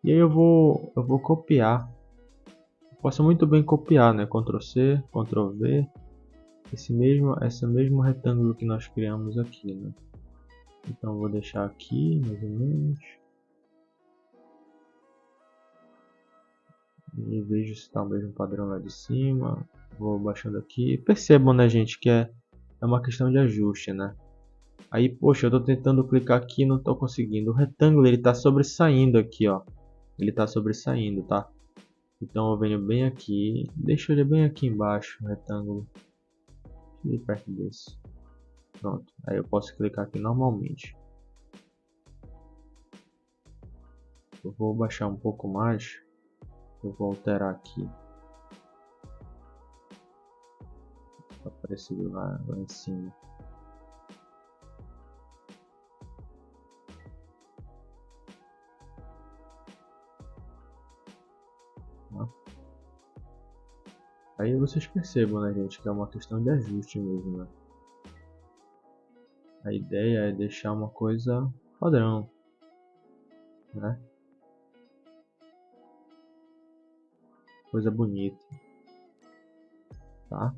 E aí eu vou copiar. Posso muito bem copiar, né? Ctrl C, Ctrl V. Esse mesmo retângulo que nós criamos aqui, né? Então eu vou deixar aqui, mais ou menos. E vejo se está o mesmo padrão lá de cima. Vou baixando aqui. Percebam, né, gente, que é uma questão de ajuste, né? Aí, poxa, eu estou tentando clicar aqui e não estou conseguindo. O retângulo ele está sobressaindo aqui, ó. Ele está sobressaindo, tá? Então eu venho bem aqui. Deixa ele bem aqui embaixo, o retângulo. Bem perto desse. Pronto. Aí eu posso clicar aqui normalmente. Eu vou baixar um pouco mais. Eu vou alterar aqui. Aparecido lá em cima. Tá? Aí vocês percebam, né, gente, que é uma questão de ajuste mesmo, né? A ideia é deixar uma coisa padrão, né? Coisa bonita, tá?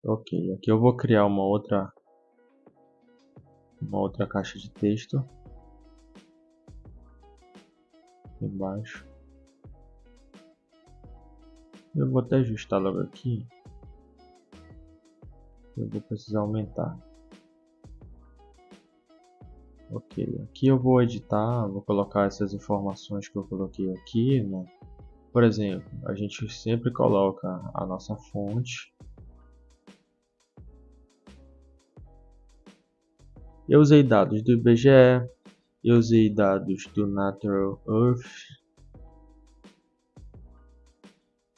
Ok, aqui eu vou criar uma outra caixa de texto aqui embaixo. Eu vou até ajustar logo aqui. Eu vou precisar aumentar. Ok, aqui eu vou editar, vou colocar essas informações que eu coloquei aqui, né? Por exemplo, a gente sempre coloca a nossa fonte. Eu usei dados do IBGE, eu usei dados do Natural Earth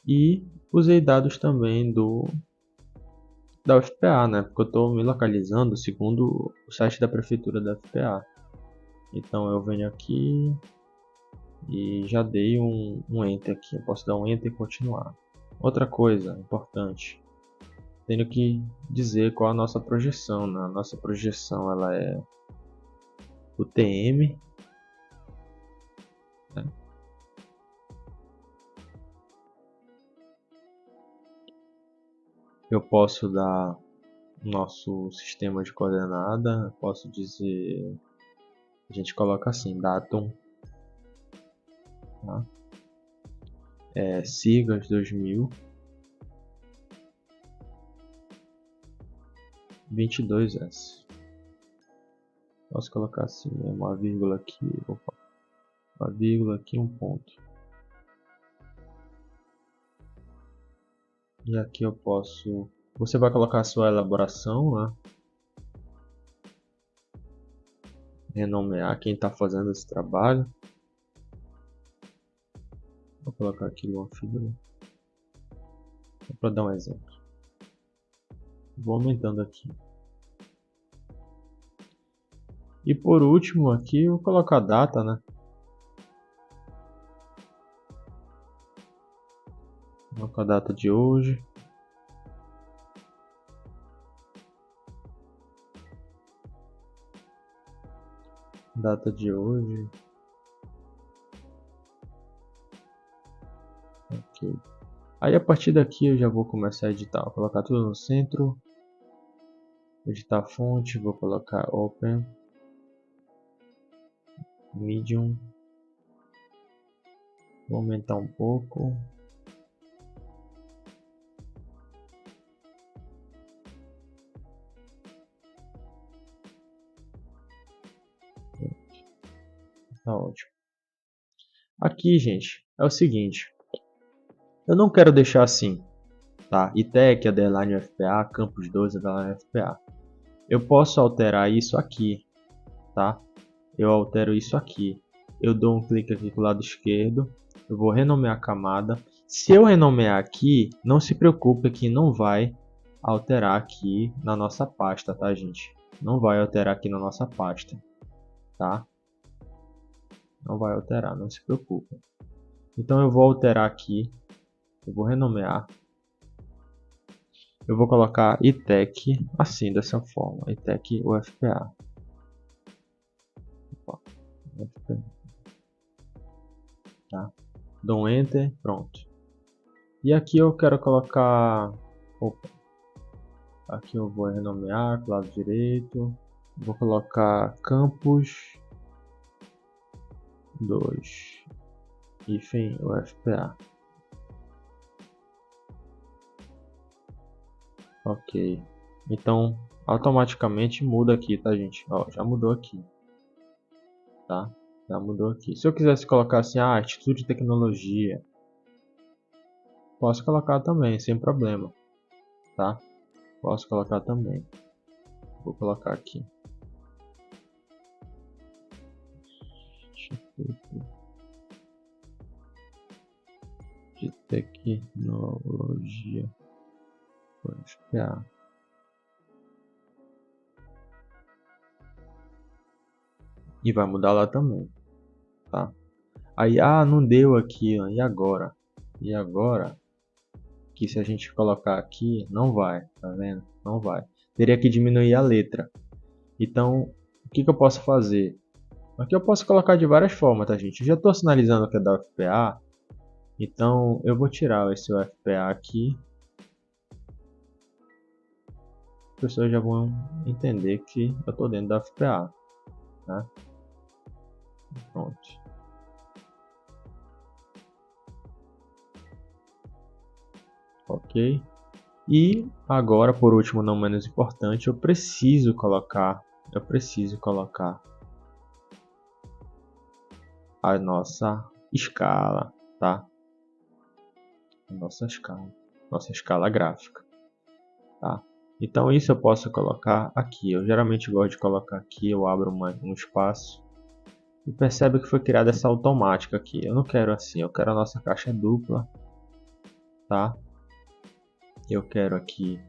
e usei dados também da UFPA, né? Porque eu estou me localizando segundo o site da prefeitura da UFPA. Então eu venho aqui e já dei um Enter aqui. Eu posso dar um Enter e continuar. Outra coisa importante, tenho que dizer qual a nossa projeção, né? A nossa projeção ela é o TM, né? Eu posso dar nosso sistema de coordenada, posso dizer, a gente coloca assim, datum, tá? Sigas 2000, 22S. Posso colocar assim, uma vírgula aqui, opa, uma vírgula aqui, um ponto. E aqui eu posso, você vai colocar a sua elaboração, né? Renomear quem está fazendo esse trabalho. Vou colocar aqui uma figura, só para dar um exemplo. Vou aumentando aqui. E por último aqui eu vou colocar a data, né? Vou colocar a data de hoje. Data de hoje. Ok. Aí a partir daqui eu já vou começar a editar. Vou colocar tudo no centro. Editar a fonte. Vou colocar Open. Medium. Vou aumentar um pouco. Tá ótimo. Aqui, gente, é o seguinte. Eu não quero deixar assim, tá? ITEC, underline FPA, campus 2, underline FPA. Eu posso alterar isso aqui, tá? Eu altero isso aqui. Eu dou um clique aqui do lado esquerdo. Eu vou renomear a camada. Se eu renomear aqui, não se preocupe que não vai alterar aqui na nossa pasta, tá, gente? Não vai alterar aqui na nossa pasta, tá? Não vai alterar, não se preocupe. Então eu vou alterar aqui. Eu vou renomear. Eu vou colocar ITEC assim, dessa forma. ITEC UFPA. UFPA. Tá? Dou um Enter, pronto. E aqui eu quero colocar... Opa. Aqui eu vou renomear, lado direito. Vou colocar campus 2. Hífen UFPA. Ok. Então, automaticamente muda aqui, tá, gente? Ó, já mudou aqui. Tá? Já mudou aqui. Se eu quisesse colocar assim, Instituto de Tecnologia, posso colocar também, sem problema. Tá? Posso colocar também. Vou colocar aqui. tecnologia FPA. E vai mudar lá também, tá? Aí, não deu aqui, ó. E agora? E agora? Que se a gente colocar aqui, não vai, tá vendo? Não vai. Teria que diminuir a letra. Então, o que eu posso fazer? Aqui eu posso colocar de várias formas, tá, gente? Eu já estou sinalizando que é da UFPA. Então, eu vou tirar esse UFPA aqui. As pessoas já vão entender que eu estou dentro da UFPA, tá? Pronto. Ok. E agora, por último, não menos importante, eu preciso colocar a nossa escala, tá? A nossa escala gráfica, tá? Então isso eu posso colocar aqui. Eu geralmente gosto de colocar aqui, eu abro um espaço e percebe que foi criada essa automática aqui. Eu não quero assim, eu quero a nossa caixa dupla, tá? Eu quero aqui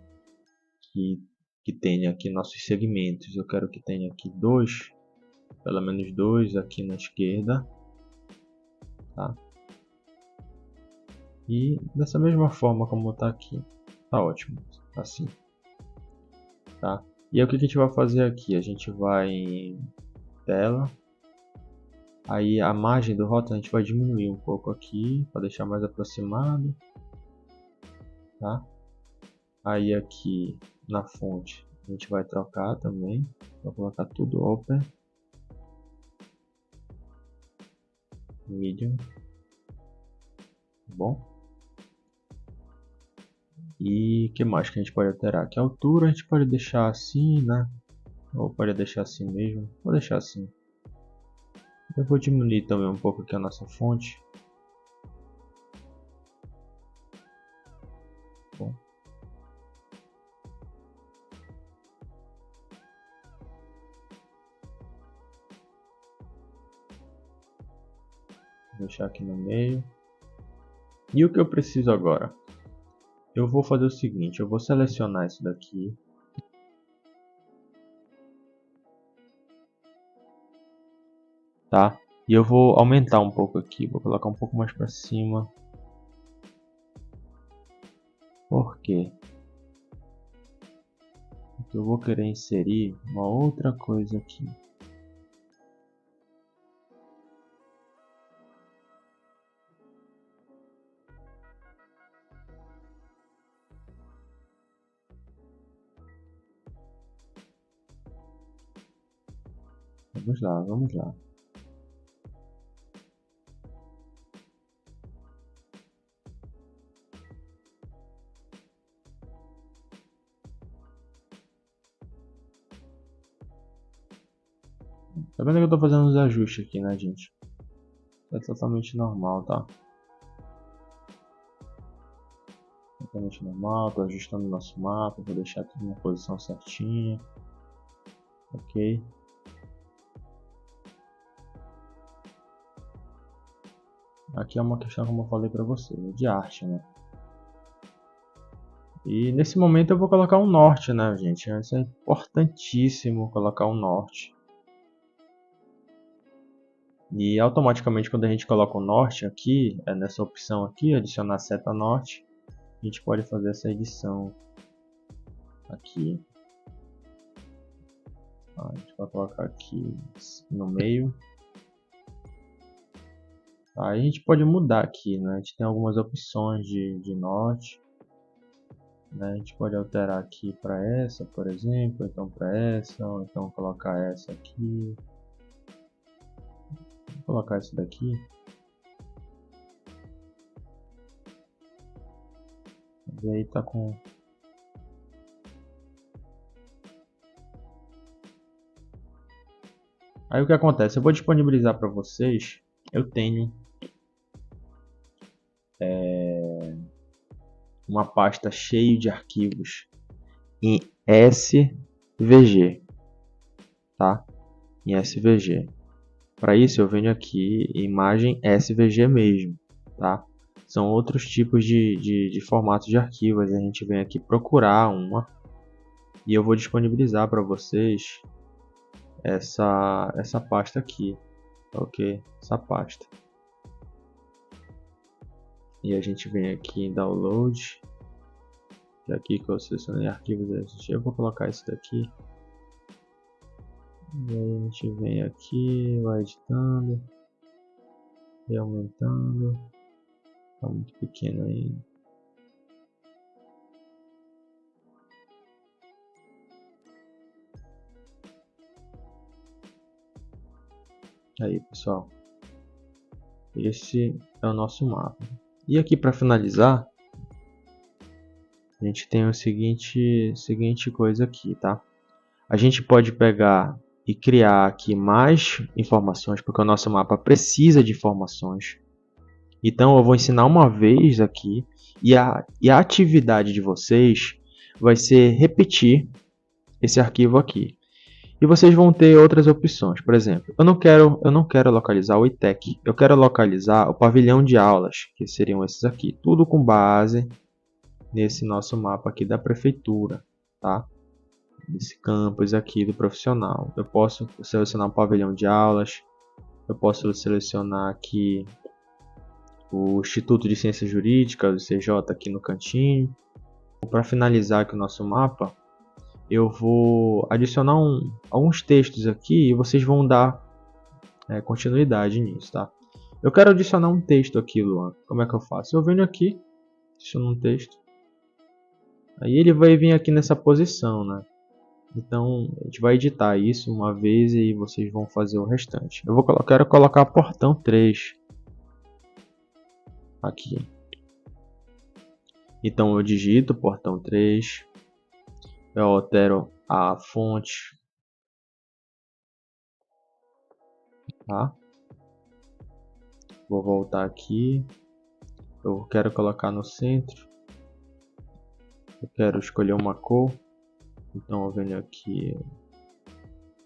que tenha aqui nossos segmentos. Eu quero que tenha aqui pelo menos dois aqui na esquerda, tá? E dessa mesma forma como está aqui, tá ótimo, assim, tá? E aí o que a gente vai fazer aqui? A gente vai em tela, aí a margem do rótulo a gente vai diminuir um pouco aqui para deixar mais aproximado, tá? Aí aqui na fonte a gente vai trocar também, vou colocar tudo open, medium, tá bom? E o que mais que a gente pode alterar? Que a altura a gente pode deixar assim, né? Ou pode deixar assim mesmo, vou deixar assim. Eu vou diminuir também um pouco aqui a nossa fonte. Bom. Vou deixar aqui no meio. E o que eu preciso agora? Eu vou fazer o seguinte, eu vou selecionar isso daqui. Tá? E eu vou aumentar um pouco aqui, vou colocar um pouco mais para cima. Por quê? Porque eu vou querer inserir uma outra coisa aqui. Vamos lá, vamos lá. Tá vendo que eu tô fazendo uns ajustes aqui, né, gente? É totalmente normal, tá? Totalmente normal, tô ajustando o nosso mapa, vou deixar tudo na posição certinha. Ok? Aqui é uma questão, como eu falei para você, de arte, né? E nesse momento eu vou colocar um norte, né, gente? Isso é importantíssimo, colocar um norte. E automaticamente quando a gente coloca o norte aqui, nessa opção aqui, adicionar seta norte, a gente pode fazer essa edição aqui. A gente vai colocar aqui no meio. Aí a gente pode mudar aqui, né? A gente tem algumas opções de norte, né? A gente pode alterar aqui para essa, por exemplo, então para essa, ou então colocar essa aqui. Vou colocar isso daqui. E aí tá com... Aí o que acontece? Eu vou disponibilizar para vocês. Eu tenho uma pasta cheia de arquivos em SVG, tá? Em SVG. Para isso eu venho aqui imagem SVG mesmo, tá? São outros tipos de formatos de arquivos. A gente vem aqui procurar uma e eu vou disponibilizar para vocês essa pasta aqui, ok? Essa pasta. E a gente vem aqui em download. E aqui que eu selecionei arquivos, eu vou colocar esse daqui. E aí a gente vem aqui, vai editando e aumentando. Tá muito pequeno aí. Aí, pessoal, esse é o nosso mapa. E aqui para finalizar, a gente tem o seguinte coisa aqui, tá? A gente pode pegar e criar aqui mais informações, porque o nosso mapa precisa de informações. Então eu vou ensinar uma vez aqui e a atividade de vocês vai ser repetir esse arquivo aqui. E vocês vão ter outras opções. Por exemplo, eu não quero localizar o ITEC. Eu quero localizar o pavilhão de aulas, que seriam esses aqui. Tudo com base nesse nosso mapa aqui da prefeitura, tá? Desse campus aqui do profissional. Eu posso selecionar o pavilhão de aulas. Eu posso selecionar aqui o Instituto de Ciências Jurídicas, o CJ, aqui no cantinho. Para finalizar aqui o nosso mapa, eu vou adicionar alguns textos aqui e vocês vão dar continuidade nisso, tá? Eu quero adicionar um texto aqui, Luan. Como é que eu faço? Eu venho aqui, adiciono um texto. Aí ele vai vir aqui nessa posição, né? Então a gente vai editar isso uma vez e vocês vão fazer o restante. Quero colocar portão 3 aqui. Então eu digito portão 3. Eu altero a fonte, tá? Vou voltar aqui. Eu quero colocar no centro. Eu quero escolher uma cor. Então eu venho aqui.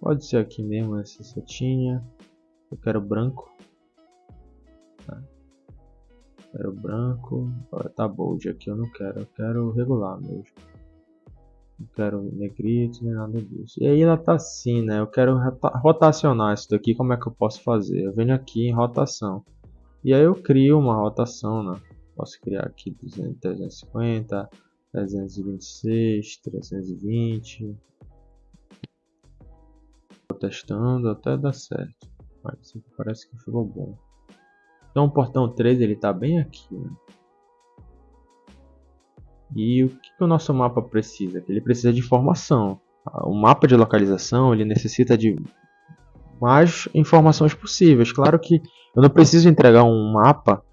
Pode ser aqui mesmo essa setinha. Eu quero branco. Tá? Quero branco. Tá bold aqui, eu não quero. Eu quero regular mesmo. Não quero negrito nem nada disso. E aí ela tá assim, né? Eu quero rotacionar isso daqui. Como é que eu posso fazer? Eu venho aqui em rotação. E aí eu crio uma rotação, né? Posso criar aqui 200, 350, 326, 320. Estou testando até dar certo. Mas parece que ficou bom. Então o portão 3 ele tá bem aqui, né? E o que o nosso mapa precisa? Ele precisa de informação. O mapa de localização ele necessita de mais informações possíveis. Claro que eu não preciso entregar um mapa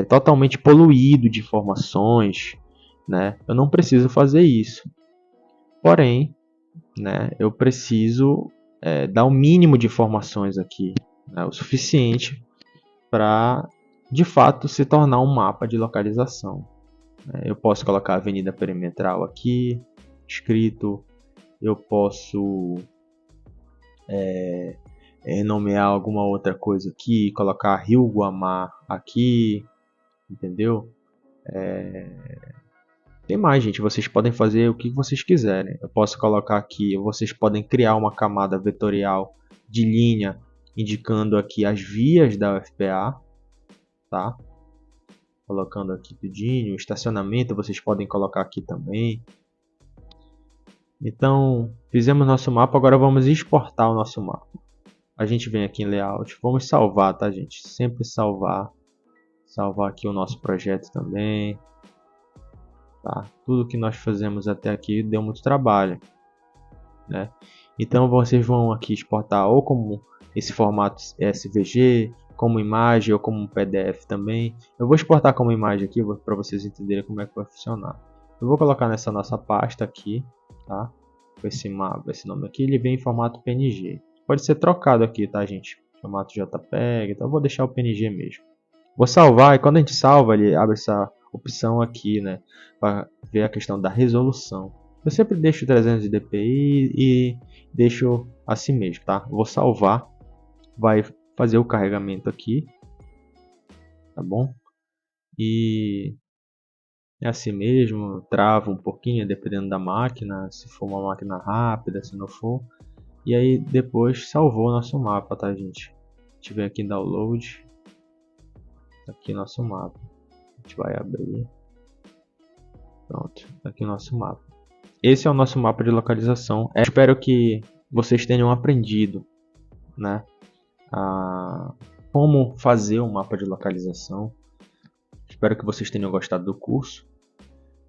totalmente poluído de informações, né? Eu não preciso fazer isso. Porém, né, eu preciso dar o mínimo de informações aqui, né, o suficiente para de fato se tornar um mapa de localização. Eu posso colocar a avenida perimetral aqui, escrito. Eu posso nomear alguma outra coisa aqui, colocar Rio Guamá aqui, entendeu? Tem mais, gente. Vocês podem fazer o que vocês quiserem. Eu posso colocar aqui, vocês podem criar uma camada vetorial de linha indicando aqui as vias da UFPA, tá? Colocando aqui tudinho, estacionamento vocês podem colocar aqui também. Então, fizemos nosso mapa, agora vamos exportar o nosso mapa. A gente vem aqui em Layout, vamos salvar, tá, gente? Sempre salvar. Salvar aqui o nosso projeto também. Tá? Tudo que nós fazemos até aqui deu muito trabalho, né? Então, vocês vão aqui exportar ou como esse formato SVG, como imagem ou como um PDF também. Eu vou exportar como imagem aqui para vocês entenderem como é que vai funcionar. Eu vou colocar nessa nossa pasta aqui, tá? Com esse nome aqui, ele vem em formato PNG. Pode ser trocado aqui, tá, gente? Formato JPEG, então eu vou deixar o PNG mesmo. Vou salvar e quando a gente salva, ele abre essa opção aqui, né? Para ver a questão da resolução. Eu sempre deixo 300 dpi e deixo assim mesmo, tá? Vou salvar, vai fazer o carregamento aqui, tá bom? e é assim mesmo, trava um pouquinho dependendo da máquina, se for uma máquina rápida, se não for. E aí depois salvou o nosso mapa, tá, gente? A gente vem aqui em download, aqui nosso mapa. A gente vai abrir. Pronto, aqui o nosso mapa. Esse é o nosso mapa de localização. Espero que vocês tenham aprendido, né, como fazer um mapa de localização. Espero que vocês tenham gostado do curso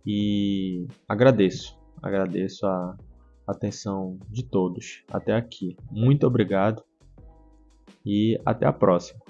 e agradeço a atenção de todos até aqui. Muito obrigado e até a próxima.